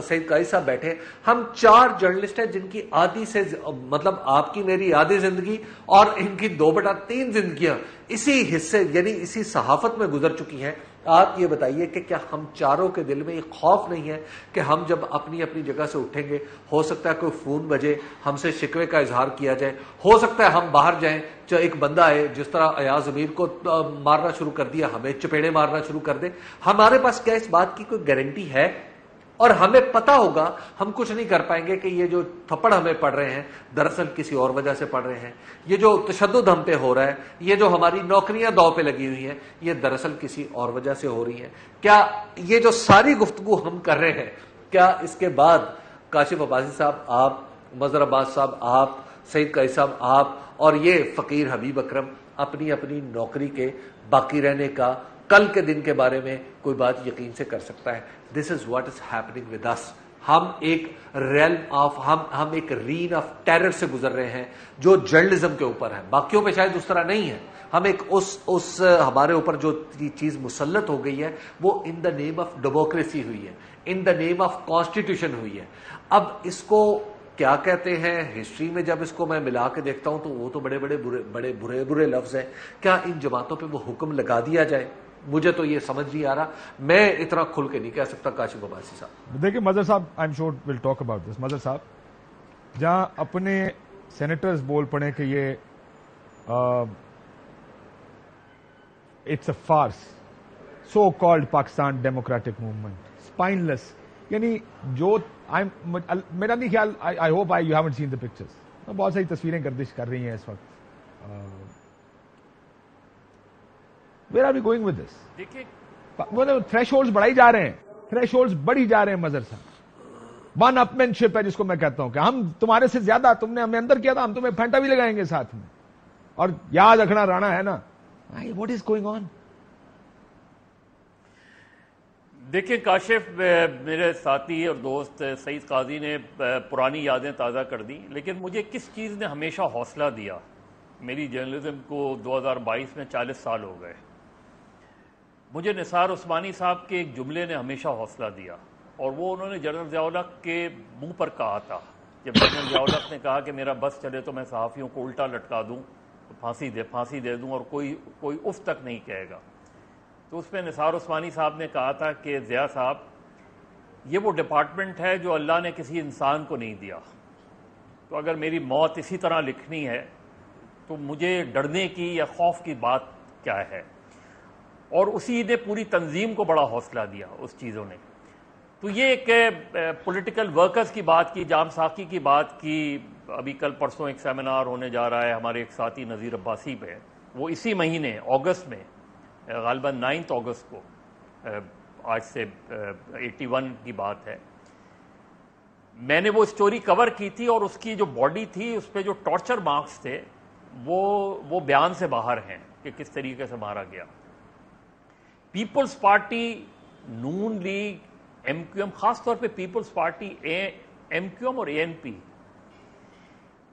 [SPEAKER 4] سید قاضی صاحب بیٹھے ہیں, ہم 4 جرنلسٹ ہیں جن کی آدھی سے مطلب آپ کی میری آدھی زندگی اور ان کی 2/3 زندگیاں اسی حصے یعنی اسی صحافت میں گزر چکی ہیں. آپ یہ بتائیے کہ کیا ہم چاروں کے دل میں یہ خوف نہیں ہے کہ ہم جب اپنی اپنی جگہ سے اٹھیں گے, ہو سکتا ہے کوئی فون بجے, ہم سے شکوے کا اظہار کیا جائے, ہو سکتا ہے ہم باہر جائیں, چاہے ایک بندہ آئے جس طرح ایاز امیر کو مارنا شروع کر دیا, ہمیں چپیڑے مارنا شروع کر دے. ہمارے پاس کیا اس بات کی کوئی گارنٹی ہے؟ اور ہمیں پتا ہوگا ہم کچھ نہیں کر پائیں گے کہ یہ جو تھپڑ ہمیں پڑ رہے ہیں دراصل کسی اور وجہ سے پڑ رہے ہیں, یہ جو تشدد ہم پہ ہو رہا ہے, یہ جو ہماری نوکریاں داؤ پہ لگی ہوئی ہیں, یہ دراصل کسی اور وجہ سے ہو رہی ہیں. کیا یہ جو ساری گفتگو ہم کر رہے ہیں, کیا اس کے بعد کاشف عباسی صاحب, آپ, مظہر عباس صاحب, آپ, سید قاضی صاحب, آپ اور یہ فقیر حبیب اکرم اپنی اپنی نوکری کے باقی رہنے کا, کل کے دن کے بارے میں کوئی بات یقین سے کر سکتا ہے؟ This is what is happening with us. ہم ایک realm of ہم ایک reign of terror سے گزر رہے ہیں جو جرنلزم کے اوپر ہے, باقیوں پہ شاید اس طرح نہیں ہے. ہم ایک اس ہمارے اوپر جو چیز مسلط ہو گئی ہے وہ in the name of democracy ہوئی ہے, in the name of constitution ہوئی ہے. اب اس کو کیا کہتے ہیں ہسٹری میں, جب اس کو میں ملا کے دیکھتا ہوں تو وہ تو بڑے برے لفظ ہیں. کیا ان جماعتوں پہ وہ حکم لگا دیا جائے؟ مجھے تو یہ سمجھ نہیں آ رہا. میں اتنا کھل کے نہیں کہہ سکتا کاشف عباسی صاحب.
[SPEAKER 1] دیکھیں مظہر صاحب, I am sure will talk about this. Mazhar صاحب جہاں اپنے سینیٹرز بول پڑے کہ یہ it's a farce, so called Pakistan democratic movement, spineless, یعنی جو میرا نہیں خیال, I hope you haven't seen the pictures, بہت ساری تصویریں گردش کر رہی ہیں اس وقت. Where are we going with this? دیکھیے تھریش ہولڈز بڑھائی جا رہے ہیں, تھریش ہولڈز بڑھی جا رہے ہیں مظہر صاحب. ون اپ مین شپ ہے جس کو میں کہتا ہوں کہ ہم تمہارے سے زیادہ, تم نے ہمیں اندر کیا تھا, ہم تمہیں پھینٹا بھی لگائیں گے ساتھ میں. اور یاد رکھنا رانا ہے نا, what is going on?
[SPEAKER 2] دیکھیں کاشف, میرے ساتھی اور دوست سعید قاضی نے پرانی یادیں تازہ کر دی, لیکن مجھے کس چیز نے ہمیشہ حوصلہ دیا میری جرنلزم کو 2022 میں 40 سال ہو گئے. مجھے نثار عثمانی صاحب کے ایک جملے نے ہمیشہ حوصلہ دیا, اور وہ انہوں نے جنرل ضیاء الحق کے منہ پر کہا تھا. جب جنرل ضیاء الحق نے کہا کہ میرا بس چلے تو میں صحافیوں کو الٹا لٹکا دوں, پھانسی دے دوں اور کوئی اف تک نہیں کہے گا, تو اس میں نثار عثمانی صاحب نے کہا تھا کہ ضیاء صاحب, یہ وہ ڈپارٹمنٹ ہے جو اللہ نے کسی انسان کو نہیں دیا, تو اگر میری موت اسی طرح لکھنی ہے تو مجھے ڈرنے کی یا خوف کی بات کیا ہے. اور اسی نے پوری تنظیم کو بڑا حوصلہ دیا اس چیزوں نے. تو یہ ایک پولیٹیکل ورکرز کی بات کی, جام ساقی کی بات کی. ابھی کل پرسوں ایک سیمینار ہونے جا رہا ہے ہمارے ایک ساتھی نذیر عباسی پہ, وہ اسی مہینے اگست میں غالباً 9 اگست کو, آج سے 81 کی بات ہے. میں نے وہ اسٹوری کور کی تھی اور اس کی جو باڈی تھی اس پہ جو ٹارچر مارکس تھے وہ بیان سے باہر ہیں کہ کس طریقے سے مارا گیا. Peoples Party, Noon League, M Q M, خاص طور پہ Peoples Party, M Q M اور اے این پی,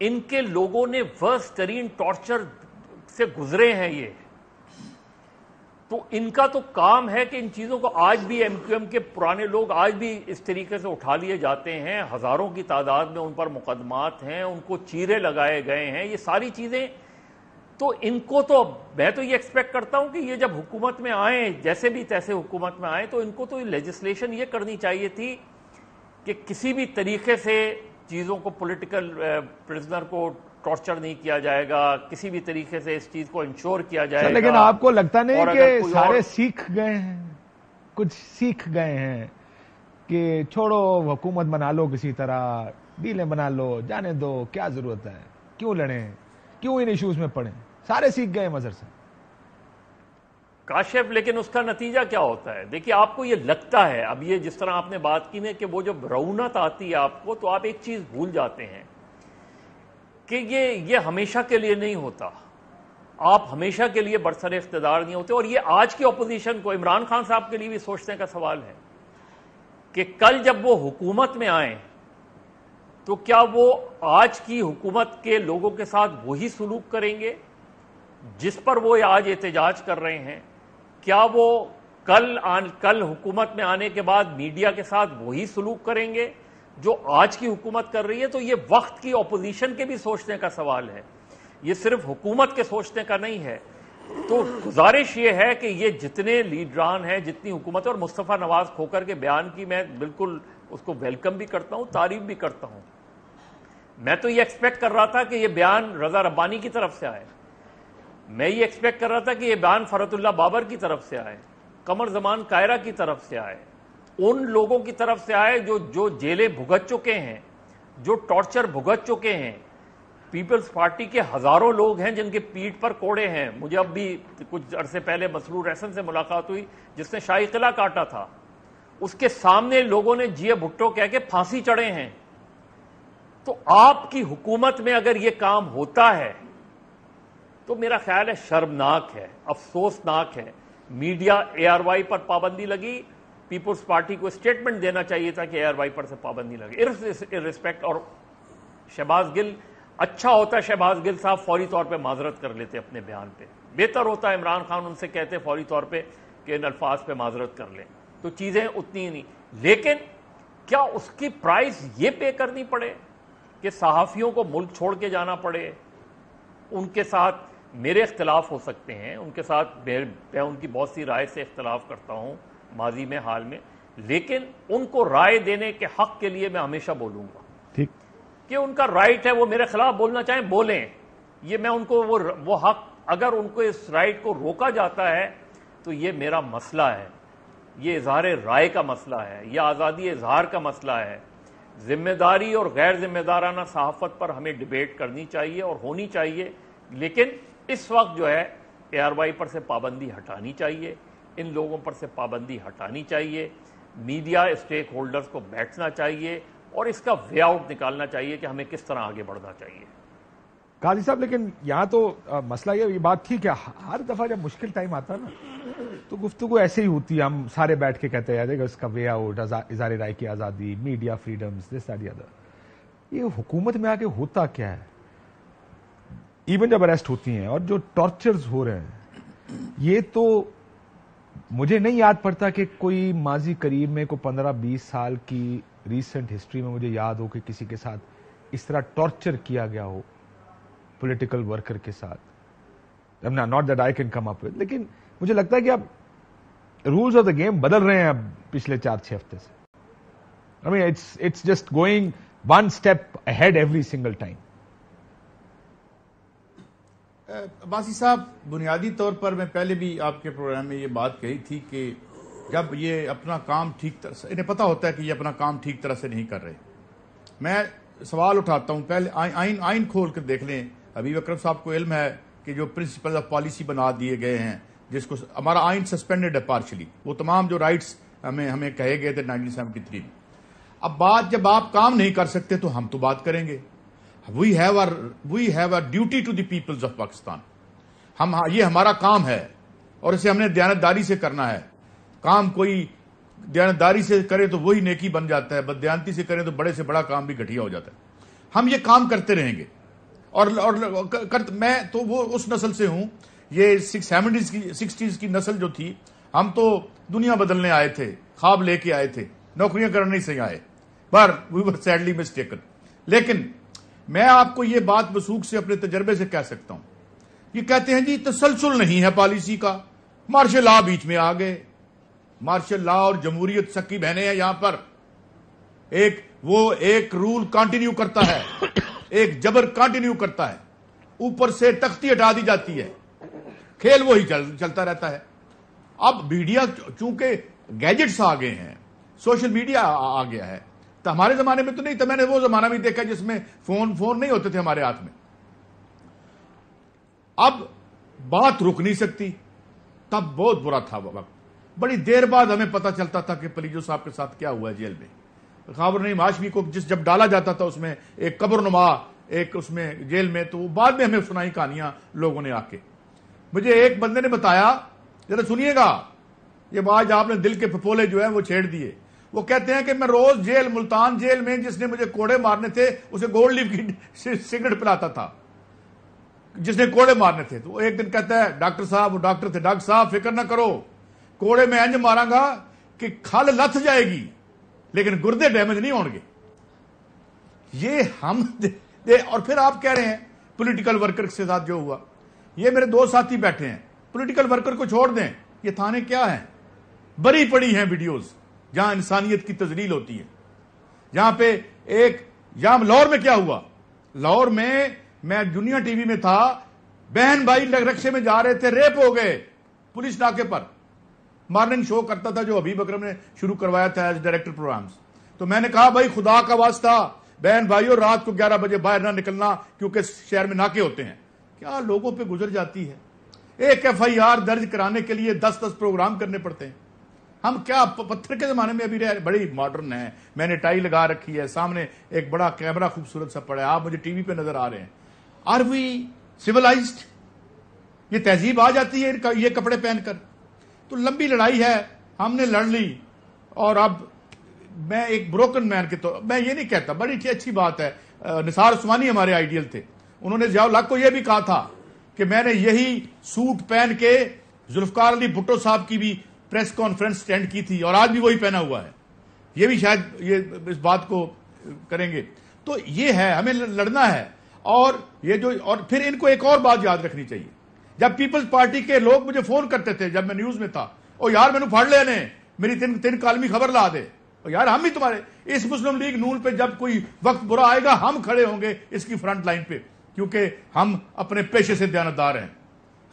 [SPEAKER 2] ان کے لوگوں نے ورسٹ ترین ٹارچر سے گزرے ہیں. یہ تو ان کا تو کام ہے کہ ان چیزوں کو آج بھی ایم کیو ایم کے پرانے لوگ آج بھی اس طریقے سے اٹھا لیے جاتے ہیں. ہزاروں کی تعداد میں ان پر مقدمات ہیں, ان کو چیرے لگائے گئے ہیں. یہ ساری چیزیں تو ان کو تو میں تو یہ ایکسپیکٹ کرتا ہوں کہ یہ جب حکومت میں آئیں, جیسے بھی تیسے حکومت میں آئیں, تو ان کو تو لیجسلیشن یہ کرنی چاہیے تھی کہ کسی بھی طریقے سے چیزوں کو پولیٹیکل پرزنر کو ٹارچر نہیں کیا جائے گا, کسی بھی طریقے سے اس چیز کو انشور کیا جائے گا.
[SPEAKER 1] لیکن آپ کو لگتا نہیں کہ سارے سیکھ گئے ہیں, کچھ سیکھ گئے ہیں کہ چھوڑو حکومت بنا لو, کسی طرح ڈیلیں بنا لو, جانے دو, کیا ضرورت ہے, کیوں لڑیں, کیوں ان ایشوز میں پڑیں, سارے سیکھ گئے مظہر سے.
[SPEAKER 2] کاشف, لیکن اس کا نتیجہ کیا ہوتا ہے؟ دیکھیے, آپ کو یہ لگتا ہے, اب یہ جس طرح آپ نے بات کی نا کہ وہ جب رونت آتی ہے آپ کو, تو آپ ایک چیز بھول جاتے ہیں کہ یہ ہمیشہ کے لیے نہیں ہوتا. آپ ہمیشہ کے لیے برسر اقتدار نہیں ہوتے. اور یہ آج کی اپوزیشن کو, عمران خان صاحب کے لیے بھی سوچنے کا سوال ہے کہ کل جب وہ حکومت میں آئیں تو کیا وہ آج کی حکومت کے لوگوں کے ساتھ وہی سلوک کریں گے جس پر وہ آج احتجاج کر رہے ہیں؟ کیا وہ کل حکومت میں آنے کے بعد میڈیا کے ساتھ وہی سلوک کریں گے جو آج کی حکومت کر رہی ہے؟ تو یہ وقت کی اپوزیشن کے بھی سوچنے کا سوال ہے, یہ صرف حکومت کے سوچنے کا نہیں ہے. تو گزارش یہ ہے کہ یہ جتنے لیڈران ہیں, جتنی حکومت, اور مصطفیٰ نواز کھوکر کے بیان کی میں بالکل اس کو ویلکم بھی کرتا ہوں, تعریف بھی کرتا ہوں. میں تو یہ ایکسپیکٹ کر رہا تھا کہ یہ بیان رضا ربانی کی طرف سے آئے, میں یہ ایکسپیکٹ کر رہا تھا کہ یہ بیان فرحت اللہ بابر کی طرف سے آئے, قمر زمان کائرہ کی طرف سے آئے, ان لوگوں کی طرف سے آئے جو جیلیں بھگت چکے ہیں, جو ٹارچر بھگت چکے ہیں. پیپلز پارٹی کے ہزاروں لوگ ہیں جن کے پیٹھ پر کوڑے ہیں. مجھے اب بھی کچھ عرصے پہلے مسرور احسن سے ملاقات ہوئی جس نے شاہی قلعہ کاٹا تھا, اس کے سامنے لوگوں نے جیے بھٹو کہہ کے پھانسی چڑھے ہیں. تو آپ کی حکومت میں اگر یہ کام ہوتا ہے تو میرا خیال ہے شرمناک ہے, افسوسناک ہے. میڈیا اے آر وائی پر پابندی لگی, پیپلز پارٹی کو اسٹیٹمنٹ دینا چاہیے تھا کہ اے آر وائی پر سے پابندی لگے ارسپیکٹ. اور شہباز گل, اچھا ہوتا ہے شہباز گل صاحب فوری طور پہ معذرت کر لیتے اپنے بیان پہ, بہتر ہوتا ہے عمران خان ان سے کہتے فوری طور پہ کہ ان الفاظ پہ معذرت کر لیں, تو چیزیں اتنی ہی نہیں. لیکن کیا اس کی پرائز یہ پے کرنی پڑے کہ صحافیوں کو ملک چھوڑ کے جانا پڑے؟ ان کے ساتھ میرے اختلاف ہو سکتے ہیں, ان کے ساتھ میں ان کی بہت سی رائے سے اختلاف کرتا ہوں ماضی میں, حال میں, لیکن ان کو رائے دینے کے حق کے لیے میں ہمیشہ بولوں گا.
[SPEAKER 1] ٹھیک
[SPEAKER 2] کہ ان کا رائٹ ہے, وہ میرے خلاف بولنا چاہیں بولیں, یہ میں ان کو وہ حق, اگر ان کو اس رائٹ کو روکا جاتا ہے تو یہ میرا مسئلہ ہے, یہ اظہار رائے کا مسئلہ ہے, یہ آزادی اظہار کا مسئلہ ہے. ذمہ داری اور غیر ذمہ دارانہ صحافت پر ہمیں ڈیبیٹ کرنی چاہیے اور ہونی چاہیے, لیکن اس وقت جو ہے اے آر وائی پر سے پابندی ہٹانی چاہیے, ان لوگوں پر سے پابندی ہٹانی چاہیے. میڈیا اسٹیک ہولڈرز کو بیٹھنا چاہیے اور اس کا وے آؤٹ نکالنا چاہیے کہ ہمیں کس طرح آگے بڑھنا چاہیے.
[SPEAKER 1] قاضی صاحب, لیکن یہاں تو مسئلہ یہ بات تھی کہ ہر دفعہ جب مشکل ٹائم آتا نا تو گفتگو ایسے ہی ہوتی ہے, ہم سارے بیٹھ کے کہتے ہیں اس کا وے آؤٹ, اظہار رائے کی آزادی, media freedoms, this that the other. یہ حکومت میں آ کے ہوتا کیا ہے؟ ایون جب اریسٹ ہوتی ہیں اور جو ٹارچرز ہو رہے ہیں, یہ تو مجھے نہیں یاد پڑتا کہ کوئی ماضی قریب میں کوئی 15-20 سال کی ریسنٹ ہسٹری میں مجھے یاد ہو کہ کسی کے ساتھ اس طرح ٹارچر کیا گیا ہو پولیٹیکل ورکر کے ساتھ. Not that I can come up with, لیکن مجھے لگتا ہے کہ اب رولز آف دا گیم بدل رہے ہیں اب پچھلے 4-6 ہفتے سے. I mean, it's just going one step ahead every single time.
[SPEAKER 3] Abbasi صاحب, بنیادی طور پر میں پہلے بھی آپ کے پروگرام میں یہ بات کہی تھی کہ جب یہ اپنا کام ٹھیک طرح سے, انہیں پتا ہوتا ہے کہ یہ اپنا کام ٹھیک طرح سے نہیں کر رہے. میں سوال اٹھاتا ہوں, پہلے آئین کھول کر دیکھ لیں. حبیب اکرم صاحب کو علم ہے کہ جو پرنسپل آف پالیسی بنا دیے گئے ہیں, جس کو ہمارا آئین سسپینڈڈ ہے پارشلی, وہ تمام جو رائٹس ہمیں کہے گئے تھے 1973 میں. اب بات جب آپ کام نہیں کر سکتے تو ہم تو بات کریں گے. We have a duty to the peoples of Pakistan. یہ ہمارا کام ہے اور اسے ہم نے دیانتداری سے کرنا ہے. کام کوئی دیانتداری سے کرے تو وہی نیکی بن جاتا ہے, بددیانتی سے کرے تو بڑے سے بڑا کام بھی گھٹیا ہو جاتا ہے. ہم یہ کام کرتے رہیں گے. اور میں تو وہ اس نسل سے ہوں, یہ 60s کی نسل جو تھی, ہم تو دنیا بدلنے آئے تھے, خواب لے کے آئے تھے, نوکریاں کرنے نہیں سے آئے. پر وی ور سیڈلی مسٹیکن. لیکن میں آپ کو یہ بات وثوق سے اپنے تجربے سے کہہ سکتا ہوں. یہ کہتے ہیں جی تسلسل نہیں ہے پالیسی کا, مارشل لا بیچ میں آ گئے. مارشل لا اور جمہوریت سکی بہنیں ہیں یہاں پر. ایک رول کنٹینیو کرتا ہے, ایک جبر کنٹینیو کرتا ہے, اوپر سے تختی ہٹا دی جاتی ہے, کھیل وہی چلتا رہتا ہے. اب میڈیا چونکہ گیجٹس آ گئے ہیں, سوشل میڈیا آ گیا ہے, تو ہمارے زمانے میں تو نہیں تھا. میں نے وہ زمانہ بھی دیکھا جس میں فون نہیں ہوتے تھے ہمارے ہاتھ میں. اب بات رک نہیں سکتی. تب بہت برا تھا وہ وقت. بڑی دیر بعد ہمیں پتا چلتا تھا کہ پلیجو صاحب کے ساتھ کیا ہوا ہے جیل میں. خاور نعیم ہاشمی کو جب ڈالا جاتا تھا اس میں ایک قبر نما ایک اس میں جیل میں, تو بعد میں ہمیں سنائی کہانیاں لوگوں نے آ کے. مجھے ایک بندے نے بتایا, ذرا سنیے گا, یہ آج آپ نے دل کے پھپولے جو ہیں وہ چھیڑ دیے. وہ کہتے ہیں کہ میں روز جیل, ملتان جیل میں جس نے مجھے کوڑے مارنے تھے اسے گولڈ لیف کی سگریٹ پلاتا تھا, جس نے کوڑے مارنے تھے. تو ایک دن کہتا ہے ڈاکٹر صاحب, وہ ڈاکٹر تھے, ڈاکٹر صاحب فکر نہ کرو, کوڑے میں انج ماراں گا کہ کھل لتھ جائے گی لیکن گردے ڈیمیج نہیں ہون گے. یہ ہم اور پھر آپ کہہ رہے ہیں پولیٹیکل ورکر کے ساتھ جو ہوا. یہ میرے 2 ساتھی بیٹھے ہیں, پولیٹیکل ورکر کو چھوڑ دیں, یہ تھانے کیا ہیں, بری پڑی ہیں ویڈیوز جہاں انسانیت کی تذلیل ہوتی ہے. جہاں پہ جہاں لاہور میں کیا ہوا, لاہور میں دنیا ٹی وی میں تھا, بہن بھائی رکشے میں جا رہے تھے, ریپ ہو گئے پولیس ناکے پر. مارننگ شو کرتا تھا جو حبیب اکرم نے شروع کروایا تھا ایز ڈائریکٹر پروگرامز. تو میں نے کہا بھائی خدا کا واسطہ بہن بھائیوں رات کو 11 بجے باہر نہ نکلنا کیونکہ شہر میں ناکے ہوتے ہیں. کیا لوگوں پہ گزر جاتی ہے. ایک FIR درج کرانے کے لیے 10 پروگرام کرنے پڑتے ہیں. ہم کیا پتھر کے زمانے میں ابھی رہے, بڑی ماڈرن ہے. میں نے ٹائی لگا رکھی ہے, سامنے ایک بڑا کیمرہ خوبصورت سا پڑا ہے, آپ مجھے ٹی وی پہ نظر آ رہے ہیں. Are we civilized? یہ تہذیب آ جاتی ہے یہ کپڑے پہن کر. تو لمبی لڑائی ہے, ہم نے لڑ لی. اور اب میں ایک بروکن مین کے طور, میں یہ نہیں کہتا, بڑی اچھی بات ہے. نثار عثمانی ہمارے آئیڈیل تھے, انہوں نے ضیاء الحق کو یہ بھی کہا تھا کہ میں نے یہی سوٹ پہن کے ذوالفقار علی بھٹو صاحب کی بھی پریس کانفرنس اٹینڈ کی تھی, اور آج بھی وہی پہنا ہوا ہے. یہ بھی شاید یہ اس بات کو کریں گے. تو یہ ہے, ہمیں لڑنا ہے. اور پھر ان کو ایک اور بات یاد رکھنی چاہیے. جب پیپلز پارٹی کے لوگ مجھے فون کرتے تھے جب میں نیوز میں تھا, او یار میں نے پھڑ لے نے, میری 3 کالمی خبر لا دے, او یار ہم بھی تمہارے اس مسلم لیگ نون پہ جب کوئی وقت برا آئے گا ہم کھڑے ہوں گے اس کی فرنٹ لائن پہ, کیونکہ ہم اپنے پیشے سے دیانتدار ہیں.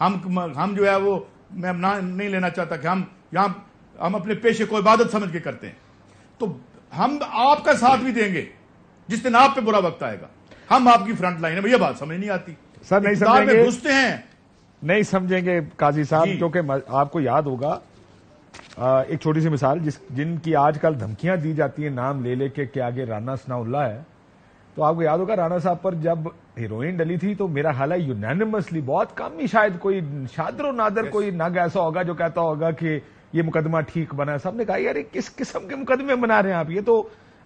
[SPEAKER 3] ہم جو ہے وہ میں نہیں لینا چاہتا کہ ہم اپنے پیشے کو عبادت سمجھ کے کرتے ہیں. تو ہم آپ کا ساتھ بھی دیں گے جس دن آپ پہ برا وقت آئے گا. ہم آپ کی فرنٹ لائن ہے. یہ بات سمجھ نہیں آتی.
[SPEAKER 1] سر نہیں سمجھیں گے,
[SPEAKER 3] گھستے ہیں,
[SPEAKER 1] نہیں سمجھیں گے قاضی صاحب, کیونکہ آپ کو یاد ہوگا ایک چھوٹی سی مثال, جن کی آج کل دھمکیاں دی جاتی ہیں نام لے لے کے کہ آگے رانا ثناء اللہ ہے. تو آپ کو یاد ہوگا رانا صاحب پر جب ہیروئن ڈلی تھی تو میرا خیال ہے یونینیمسلی, بہت کم ہی شاید کوئی شادر و نادر کوئی نگ ایسا ہوگا جو کہتا ہوگا کہ یہ مقدمہ ٹھیک بنا ہے. سب نے کہا یار کس قسم کے مقدمے بنا رہے ہیں آپ, یہ تو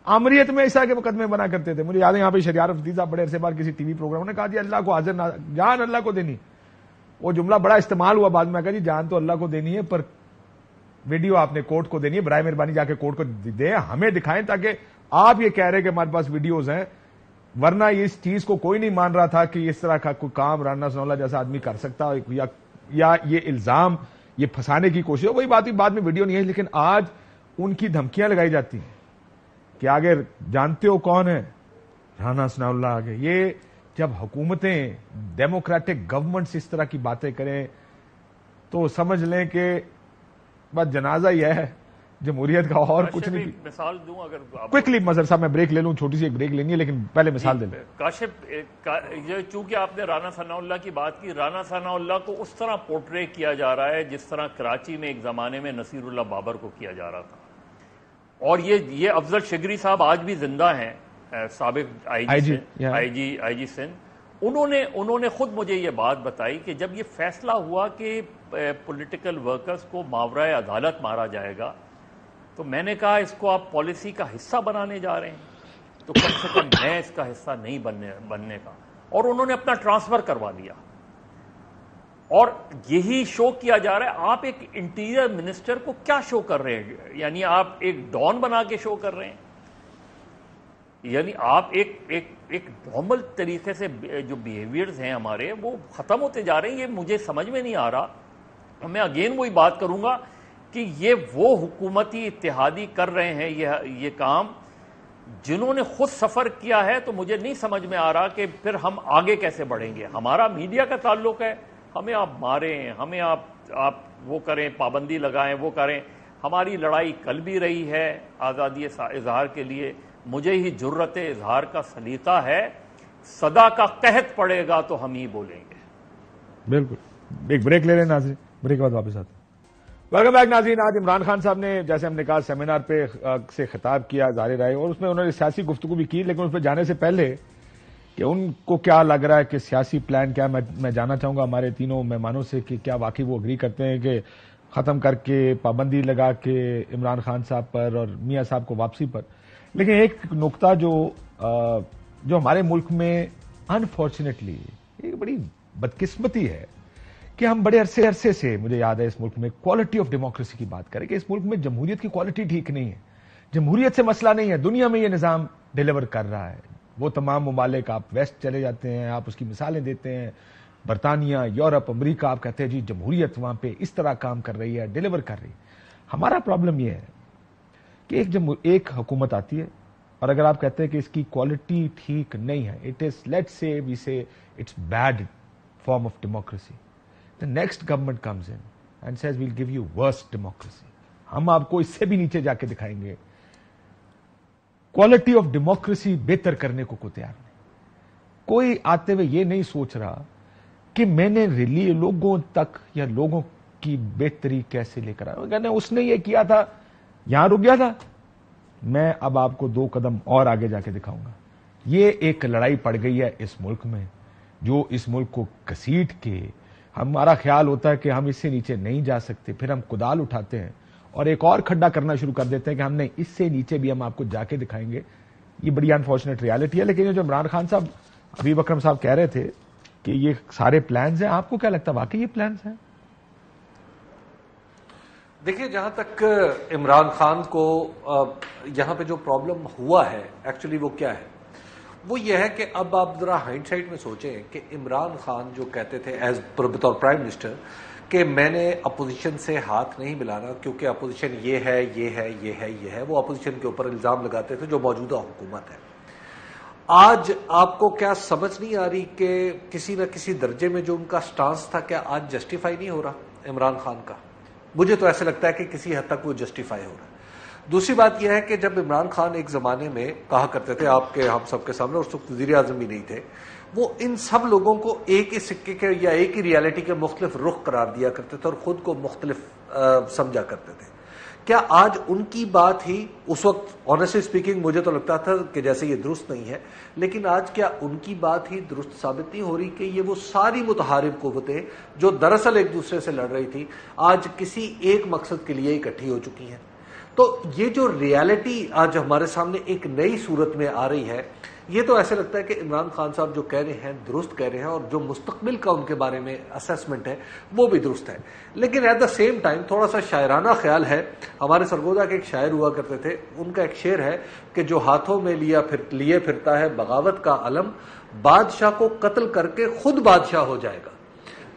[SPEAKER 1] آمریت میں عیسیٰ کے مقدمے بنا کرتے تھے. مجھے یاد ہے یہاں پہ شریار افتی صاحب بڑے عرصے بعد کسی ٹی وی پروگرام نے کہا جی اللہ کو حاضر جان اللہ کو دینی. وہ جملہ بڑا استعمال ہوا بعد میں, کہا جی جان تو اللہ کو دینی ہے پر ویڈیو آپ نے کورٹ کو دینی ہے, برائے مہربانی جا کے کورٹ کو دیں, ہمیں دکھائیں تاکہ آپ یہ کہہ رہے کہ ہمارے پاس ویڈیوز ہیں, ورنہ اس چیز کو کوئی نہیں مان رہا تھا کہ اس طرح کا کوئی کام رانا ثناء اللہ جیسا آدمی کر سکتا, یا یہ الزام یہ پھنسانے کی کوشش. وہی بات بعد میں ویڈیو نہیں ہے, لیکن آج ان کی دھمکیاں لگائی جاتی ہیں کہ آگے جانتے ہو کون ہے, رانا ثناء اللہ آگے. یہ جب حکومتیں ڈیموکریٹک گورنمنٹس اس طرح کی باتیں کریں تو سمجھ لیں کہ بس جنازہ ہی ہے جمہوریت کا, اور کچھ نہیں.
[SPEAKER 2] مثال دوں اگر
[SPEAKER 1] کوئکلی مظہر صاحب میں بریک لے لوں, چھوٹی سی ایک بریک لینی ہے لیکن پہلے مثال دے لیں.
[SPEAKER 2] کاشف, چونکہ آپ نے رانا ثناء اللہ کی بات کی, رانا ثناء اللہ کو اس طرح پورٹرے کیا جا رہا ہے جس طرح کراچی میں ایک زمانے میں نصیر اللہ بابر کو کیا جا رہا تھا. اور یہ افضل شگری صاحب آج بھی زندہ ہیں, سابق آئی جی سندھ. انہوں نے خود مجھے یہ بات بتائی کہ جب یہ فیصلہ ہوا کہ پولیٹیکل ورکرز کو ماورائے عدالت مارا جائے گا تو میں نے کہا اس کو آپ پالیسی کا حصہ بنانے جا رہے ہیں تو کم سے کم میں اس کا حصہ نہیں بننے کا. اور انہوں نے اپنا ٹرانسفر کروا دیا, اور یہی شو کیا جا رہا ہے. آپ ایک انٹیریئر منسٹر کو کیا شو کر رہے ہیں, یعنی آپ ایک ڈان بنا کے شو کر رہے ہیں, یعنی آپ ایک نارمل طریقے سے جو بیہیویئرز ہیں ہمارے وہ ختم ہوتے جا رہے ہیں. یہ مجھے سمجھ میں نہیں آ رہا. میں اگین وہی بات کروں گا کہ یہ وہ حکومتی اتحادی کر رہے ہیں یہ کام جنہوں نے خود سفر کیا ہے. تو مجھے نہیں سمجھ میں آ رہا کہ پھر ہم آگے کیسے بڑھیں گے. ہمارا میڈیا کا تعلق ہے, ہمیں آپ ماریں, ہمیں آپ وہ کریں, پابندی لگائیں, وہ کریں. ہماری لڑائی کل بھی رہی ہے آزادی اظہار کے لیے. مجھے ہی جرت اظہار کا سلیقہ ہے, صدا کا قحط پڑے گا تو ہم ہی بولیں گے.
[SPEAKER 1] بالکل. ایک بریک لے لیں ناظرین, بریک کے بعد واپس آتے ہیں. ویلکم بیک ناظرین. آج عمران خان صاحب نے جیسے ہم نے کہا سیمینار پہ سے خطاب کیا ظاہر رائے, اور اس میں انہوں نے سیاسی گفتگو بھی کی, لیکن اس پہ جانے سے پہلے کہ ان کو کیا لگ رہا ہے کہ سیاسی پلان کیا, میں جاننا چاہوں گا ہمارے تینوں مہمانوں سے کہ کیا واقعی وہ اگری کرتے ہیں کہ ختم کر کے پابندی لگا کے عمران خان صاحب پر اور میاں صاحب کو واپسی پر. لیکن ایک نقطہ جو ہمارے ملک میں انفارچونیٹلی ایک بڑی بدقسمتی ہے کہ ہم بڑے عرصے سے, مجھے یاد ہے اس ملک میں کوالٹی آف ڈیموکریسی کی بات کریں کہ اس ملک میں جمہوریت کی کوالٹی ٹھیک نہیں ہے. جمہوریت سے مسئلہ نہیں ہے, دنیا میں یہ نظام ڈیلیور کر رہا ہے. وہ تمام ممالک, آپ ویسٹ چلے جاتے ہیں, آپ اس کی مثالیں دیتے ہیں, برطانیہ, یورپ, امریکہ, آپ کہتے ہیں جی جمہوریت وہاں پہ اس طرح کام کر رہی ہے, ڈیلیور کر رہی ہے. ہمارا پرابلم یہ ہے کہ ایک حکومت آتی ہے اور اگر آپ کہتے ہیں کہ اس کی کوالٹی ٹھیک نہیں ہے, it is let's say we say it's bad form of democracy, the next government comes in and says we'll give you worse democracy. ہم آپ کو اس سے بھی نیچے جا کے دکھائیں گے. کوالٹی آف ڈیموکریسی بہتر کرنے کو کوئی تیار نہیں. کوئی آتے ہوئے یہ نہیں سوچ رہا کہ میں نے لوگوں تک یا لوگوں کی بہتری کیسے لے کر آیا. کہنے اس نے یہ کیا تھا, یہاں رک گیا تھا, میں اب آپ کو 2 قدم اور آگے جا کے دکھاؤں گا. یہ ایک لڑائی پڑ گئی ہے اس ملک میں جو اس ملک کو گھسیٹ کے ہمارا خیال ہوتا ہے کہ ہم اس سے نیچے نہیں جا سکتے, پھر ہم کدال اٹھاتے ہیں اور ایک اور کھڈا کرنا شروع کر دیتے ہیں کہ ہم نہیں, اس سے نیچے بھی ہم آپ کو جا کے دکھائیں گے. یہ بڑی انفارچونیٹ ریالٹی ہے. لیکن یہ جو عمران خان صاحب, حبیب اکرم صاحب کہہ رہے تھے کہ یہ سارے پلانز ہیں, آپ کو کیا لگتا ہے واقعی یہ پلانز ہیں؟
[SPEAKER 4] دیکھیے, جہاں تک عمران خان کو یہاں پہ جو پرابلم ہوا ہے ایکچولی وہ کیا ہے, وہ یہ ہے کہ اب آپ ذرا ہائنڈ سائٹ میں سوچیں کہ عمران خان جو کہتے تھے ایز بطور پرائم منسٹر کہ میں نے اپوزیشن سے ہاتھ نہیں ملانا کیونکہ اپوزیشن یہ ہے یہ ہے یہ ہے یہ ہے, وہ اپوزیشن کے اوپر الزام لگاتے تھے جو موجودہ حکومت ہے. آج آپ کو کیا سمجھ نہیں آ رہی کہ کسی نہ کسی درجے میں جو ان کا سٹانس تھا کیا آج جسٹیفائی نہیں ہو رہا عمران خان کا؟ مجھے تو ایسے لگتا ہے کہ کسی حد تک وہ جسٹیفائی ہو رہا ہے. دوسری بات یہ ہے کہ جب عمران خان ایک زمانے میں کہا کرتے تھے آپ کے ہم سب کے سامنے, اس وقت وزیر اعظم بھی نہیں تھے, وہ ان سب لوگوں کو ایک ہی سکے کے یا ایک ہی ریالٹی کے مختلف رخ قرار دیا کرتے تھے اور خود کو مختلف سمجھا کرتے تھے. کیا آج ان کی بات ہی اس وقت آنیسٹلی اسپیکنگ مجھے تو لگتا تھا کہ جیسے یہ درست نہیں ہے, لیکن آج کیا ان کی بات ہی درست ثابت نہیں ہو رہی کہ یہ وہ ساری متحارب قوتیں جو دراصل ایک دوسرے سے لڑ رہی تھی آج کسی ایک مقصد کے لیے اکٹھی ہو چکی ہیں؟ تو یہ جو ریالٹی آج ہمارے سامنے ایک نئی صورت میں آ رہی ہے، یہ تو ایسے لگتا ہے کہ عمران خان صاحب جو کہہ رہے ہیں درست کہہ رہے ہیں، اور جو مستقبل کا ان کے بارے میں اسیسمنٹ ہے وہ بھی درست ہے، لیکن ایٹ دا سیم ٹائم تھوڑا سا شاعرانہ خیال ہے۔ ہمارے سرگودا کے ایک شاعر ہوا کرتے تھے، ان کا ایک شعر ہے کہ جو ہاتھوں میں لیے پھرتا ہے بغاوت کا علم، بادشاہ کو قتل کر کے خود بادشاہ ہو جائے گا۔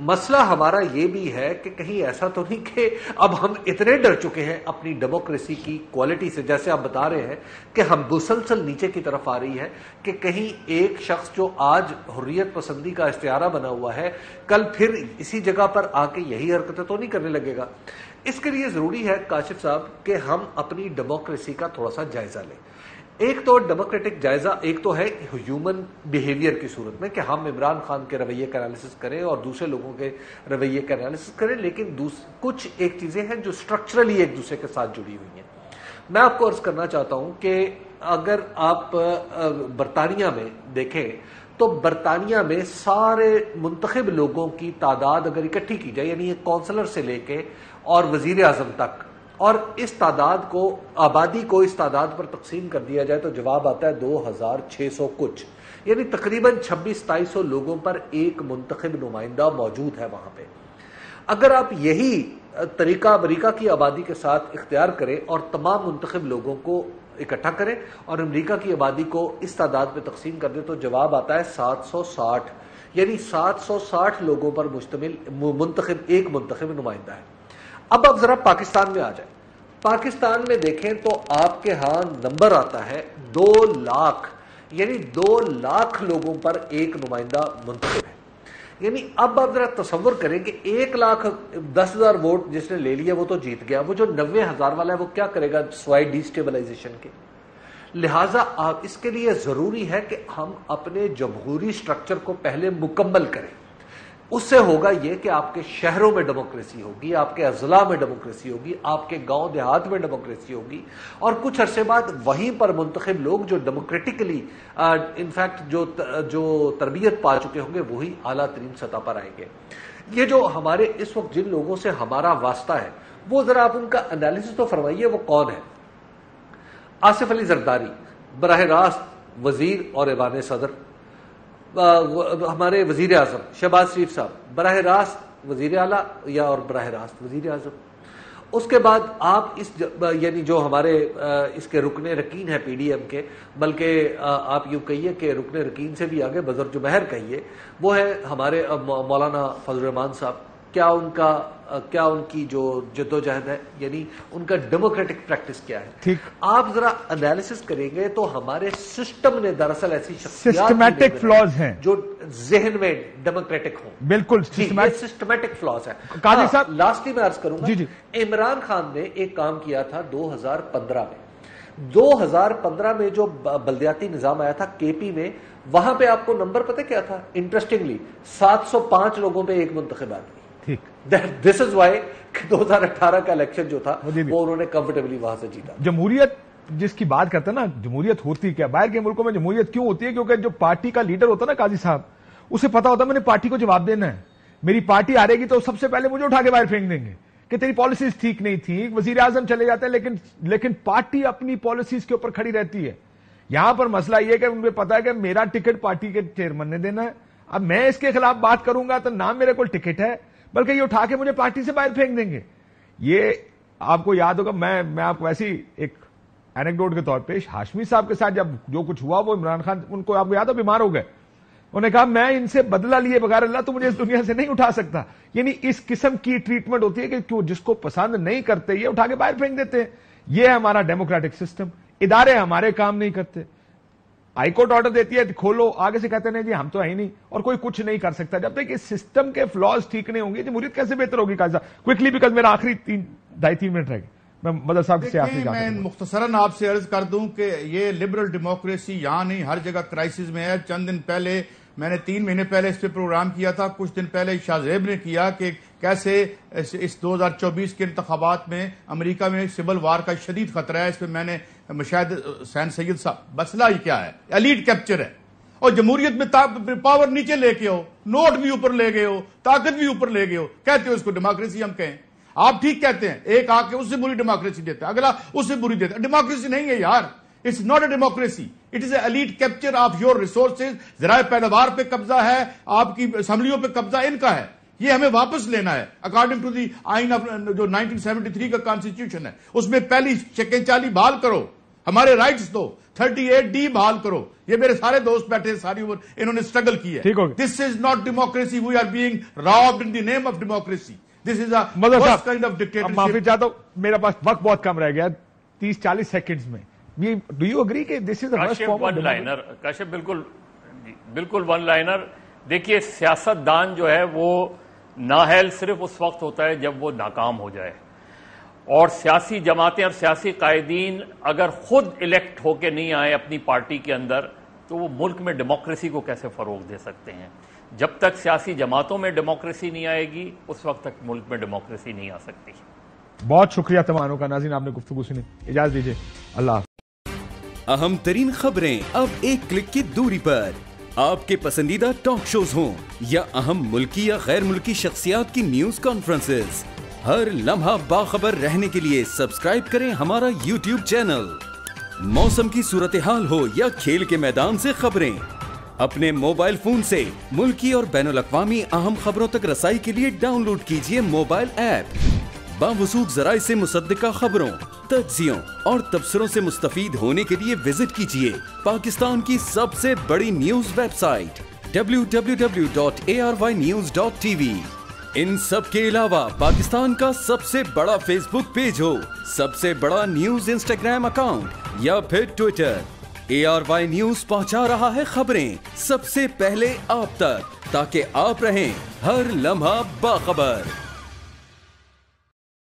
[SPEAKER 4] مسئلہ ہمارا یہ بھی ہے کہ کہیں ایسا تو نہیں کہ اب ہم اتنے ڈر چکے ہیں اپنی ڈیموکریسی کی کوالٹی سے، جیسے آپ بتا رہے ہیں کہ ہم مسلسل نیچے کی طرف آ رہی ہے، کہ کہیں ایک شخص جو آج حریت پسندی کا استعارہ بنا ہوا ہے کل پھر اسی جگہ پر آ کے یہی حرکتیں تو نہیں کرنے لگے گا۔ اس کے لیے ضروری ہے کاشف صاحب کہ ہم اپنی ڈیموکریسی کا تھوڑا سا جائزہ لیں۔ ایک تو ڈیموکریٹک جائزہ، ایک تو ہے ہیومن بیہیویئر کی صورت میں کہ ہم عمران خان کے رویے کا انالیسس کریں اور دوسرے لوگوں کے رویے کا انالیسس کریں، لیکن کچھ ایک چیزیں ہیں جو سٹرکچرلی ایک دوسرے کے ساتھ جڑی ہوئی ہیں۔ میں آپ کو عرض کرنا چاہتا ہوں کہ اگر آپ برطانیہ میں دیکھیں تو برطانیہ میں سارے منتخب لوگوں کی تعداد اگر اکٹھی کی جائے، یعنی ایک کونسلر سے لے کے اور وزیر اعظم تک، اور اس تعداد کو، آبادی کو اس تعداد پر تقسیم کر دیا جائے تو جواب آتا ہے 2600 کچھ، یعنی تقریباً 2600-2700 لوگوں پر ایک منتخب نمائندہ موجود ہے وہاں پہ۔ اگر آپ یہی طریقہ امریکہ کی آبادی کے ساتھ اختیار کریں اور تمام منتخب لوگوں کو اکٹھا کریں اور امریکہ کی آبادی کو اس تعداد پہ تقسیم کر دیں تو جواب آتا ہے 760، یعنی 760 لوگوں پر مشتمل ایک منتخب نمائندہ ہے۔ اب آپ ذرا پاکستان میں آ جائیں، پاکستان میں دیکھیں تو آپ کے ہاں نمبر آتا ہے 2 لاکھ، یعنی 2 لاکھ لوگوں پر ایک نمائندہ منتخب ہے۔ یعنی اب آپ ذرا تصور کریں کہ 1,10,000 ووٹ جس نے لے لیا وہ تو جیت گیا، وہ جو 90,000 والا ہے وہ کیا کرے گا سوائے ڈی اسٹیبلائزیشن کے؟ لہٰذا اس کے لیے ضروری ہے کہ ہم اپنے جمہوری سٹرکچر کو پہلے مکمل کریں۔ اس سے ہوگا یہ کہ آپ کے شہروں میں ڈیموکریسی ہوگی، آپ کے اضلاع میں ڈیموکریسی ہوگی، آپ کے گاؤں دیہات میں ڈیموکریسی ہوگی، اور کچھ عرصے بعد وہیں پر منتخب لوگ جو ڈیموکریٹکلی انفیکٹ جو تربیت پا چکے ہوں گے وہی اعلیٰ ترین سطح پر آئیں گے۔ یہ جو ہمارے اس وقت جن لوگوں سے ہمارا واسطہ ہے وہ ذرا آپ ان کا انالیسس تو فرمائیے، وہ کون ہے؟ آصف علی زرداری براہ راست وزیر اور ایوان صدر، ہمارے وزیر اعظم شہباز شریف صاحب براہ راست وزیر اعلیٰ یا اور براہ راست وزیر اعظم۔ اس کے بعد آپ یعنی جو ہمارے اس کے رکن رکین ہے پی ڈی ایم کے، بلکہ آپ یوں کہیے کہ رکن رکین سے بھی آگے بزرگ مہر کہیے، وہ ہے ہمارے مولانا فضل الرحمان صاحب۔ کیا ان کی جو جدوجہد ہے، یعنی ان کا ڈیموکریٹک پریکٹس کیا ہے؟
[SPEAKER 1] ٹھیک،
[SPEAKER 4] آپ ذرا انالیسس کریں گے تو ہمارے سسٹم نے دراصل ایسی
[SPEAKER 1] سسٹمیٹک فلاز ہیں
[SPEAKER 4] جو ذہن میں ڈیموکریٹک ہوں۔
[SPEAKER 1] بالکل
[SPEAKER 4] سسٹمیٹک فلاز ہے۔
[SPEAKER 1] قاضی صاحب
[SPEAKER 4] لاسٹلی میں عرض کروں گا، عمران خان نے ایک کام کیا تھا 2015 میں۔ 2015 میں جو بلدیاتی نظام آیا تھا کے پی میں، وہاں پہ آپ کو نمبر پتہ کیا تھا؟ انٹرسٹنگلی 705 لوگوں پہ ایک منتخب آدمی۔ دس از وائی 2018 کا الیکشن جو تھا وہ انہوں نے کمفرٹیبلی وہاں سے جیتا۔
[SPEAKER 1] جمہوریت جس کی بات کرتے ہیں نا، جمہوریت ہوتی کیا؟ باہر کے ملکوں میں جمہوریت کیوں ہوتی ہے؟ کیونکہ جو پارٹی کا لیڈر ہوتا ہے نا قاضی صاحب، اسے پتا ہوتا ہے میں نے پارٹی کو جواب دینا ہے، میری پارٹی ہارے گی تو سب سے پہلے مجھے اٹھا کے باہر پھینک دیں گے کہ تیری پالیسیز ٹھیک نہیں تھی۔ وزیر اعظم چلے جاتے ہیں لیکن پارٹی اپنی پالیسیز کے اوپر کھڑی رہتی ہے۔ یہاں پر مسئلہ یہ کہ ان کو پتا ہے کہ میرا ٹکٹ پارٹی کے چیئرمین نے دینا ہے، اب میں اس کے خلاف بات کروں گا تو نہ میرے کو ٹکٹ ہے بلکہ یہ اٹھا کے مجھے پارٹی سے باہر پھینک دیں گے۔ یہ آپ کو یاد ہوگا، میں آپ کو ایسی ایک اینیکڈوٹ کے طور پہ ہاشمی صاحب کے ساتھ جب جو کچھ ہوا، وہ عمران خان ان کو آپ کو یاد ہو بیمار ہو گئے، انہوں نے کہا میں ان سے بدلہ لیے بغیر اللہ تو مجھے اس دنیا سے نہیں اٹھا سکتا۔ یعنی اس قسم کی ٹریٹمنٹ ہوتی ہے کہ جس کو پسند نہیں کرتے یہ اٹھا کے باہر پھینک دیتے ہیں۔ یہ ہے ہمارا ڈیموکریٹک سسٹم۔ ادارے ہمارے کام نہیں کرتے، ہائی کورٹ آرڈر دیتی ہے کھولو، آگے سے کہتے ہیں جی ہم تو ہے ہی نہیں اور کوئی کچھ نہیں کر سکتا۔ جب تک اس سسٹم کے فلاز ٹھیک نہیں ہوں گے جمہوریت کیسے بہتر ہوگی؟ قاضی صاحب کوئکلی، بیکاز میرا آخری 2.5-3 منٹ رہ گئے، میں مدر صاحب سے آخری
[SPEAKER 3] میں مختصراً آپ سے عرض کر دوں کہ یہ لبرل ڈیموکریسی یہاں نہیں ہر جگہ کرائسس میں ہے۔ چند دن پہلے میں نے 3 مہینے پہلے اس پہ پروگرام کیا تھا، کچھ دن پہلے شاہ زیب نے کیا کہ کیسے اس 2024 کے انتخابات میں امریکہ میں سول وار کا شدید خطرہ ہے۔ اس پہ میں نے مشاہد حسین سید صاحب، مسئلہ ہی کیا ہے؟ ایلیٹ کیپچر ہے، اور جمہوریت میں پاور نیچے لے کے ہو، نوٹ بھی اوپر لے گئے ہو، طاقت بھی اوپر لے گئے ہو، کہتے ہو اس کو ڈیموکریسی ہم کہیں۔ آپ ٹھیک کہتے ہیں, ایک آ کے اس سے بری ڈیموکریسی دیتا ہے, اگلا اس سے بری دیتا ہے. ڈیموکریسی نہیں ہے یار, it's not a democracy, it is a elite capture of your resources. ذرائع پیداوار پہ قبضہ ہے, آپ کی اسمبلیوں پہ قبضہ ان کا ہے, یہ ہمیں واپس لینا ہے اکارڈنگ ٹو دی آئین آف جو 1973 کا کانسٹیٹیوشن ہے. اس میں پہلی شکن چالی بحال کرو, ہمارے رائٹس دو, 38D بحال کرو. یہ میرے سارے دوست بیٹھے ساری عمر انہوں نے اسٹرگل کی ہے. This is not democracy, we are being robbed in the name of democracy. This is a worst kind of dictatorship.
[SPEAKER 1] معافی چاہتا ہوں, میرا پاس وقت بہت کم رہ گیا, 30-40 سیکنڈز میں. ڈو یو اگری کہ دس از
[SPEAKER 2] کاشف ون لائنر؟ کاشف بالکل ون لائنر. دیکھیے سیاست دان جو ہے وہ نااہل صرف اس وقت ہوتا ہے جب وہ ناکام ہو جائے, اور سیاسی جماعتیں اور سیاسی قائدین اگر خود الیکٹ ہو کے نہیں آئے اپنی پارٹی کے اندر تو وہ ملک میں ڈیموکریسی کو کیسے فروغ دے سکتے ہیں؟ جب تک سیاسی جماعتوں میں ڈیموکریسی نہیں آئے گی اس وقت تک ملک میں ڈیموکریسی نہیں آ سکتی.
[SPEAKER 1] بہت شکریہ تماموں کا. ناظرین آپ نے گفتگو سنی, اجازت دیجیے, اللہ حافظ.
[SPEAKER 5] اہم ترین خبریں اب ایک کلک کی دوری پر. آپ کے پسندیدہ ٹاک شوز ہوں یا اہم ملکی یا غیر ملکی شخصیات کی نیوز کانفرنسز, ہر لمحہ باخبر رہنے کے لیے سبسکرائب کریں ہمارا YouTube چینل. موسم کی صورتحال ہو یا کھیل کے میدان سے خبریں, اپنے موبائل فون سے ملکی اور بین الاقوامی اہم خبروں تک رسائی کے لیے ڈاؤن لوڈ کیجیے موبائل ایپ. باوثوق ذرائع سے مصدقہ خبروں, تجزیوں اور تبصروں سے مستفید ہونے کے لیے وزٹ کیجیے پاکستان کی سب سے بڑی نیوز ویب سائٹ www.arYnews.tv. ان سب کے علاوہ پاکستان کا سب سے بڑا فیس بک پیج ہو, سب سے بڑا نیوز انسٹاگرام اکاؤنٹ یا پھر ٹویٹر, ARY نیوز پہنچا رہا ہے خبریں سب سے پہلے آپ تک, تاکہ آپ رہیں ہر لمحہ باخبر.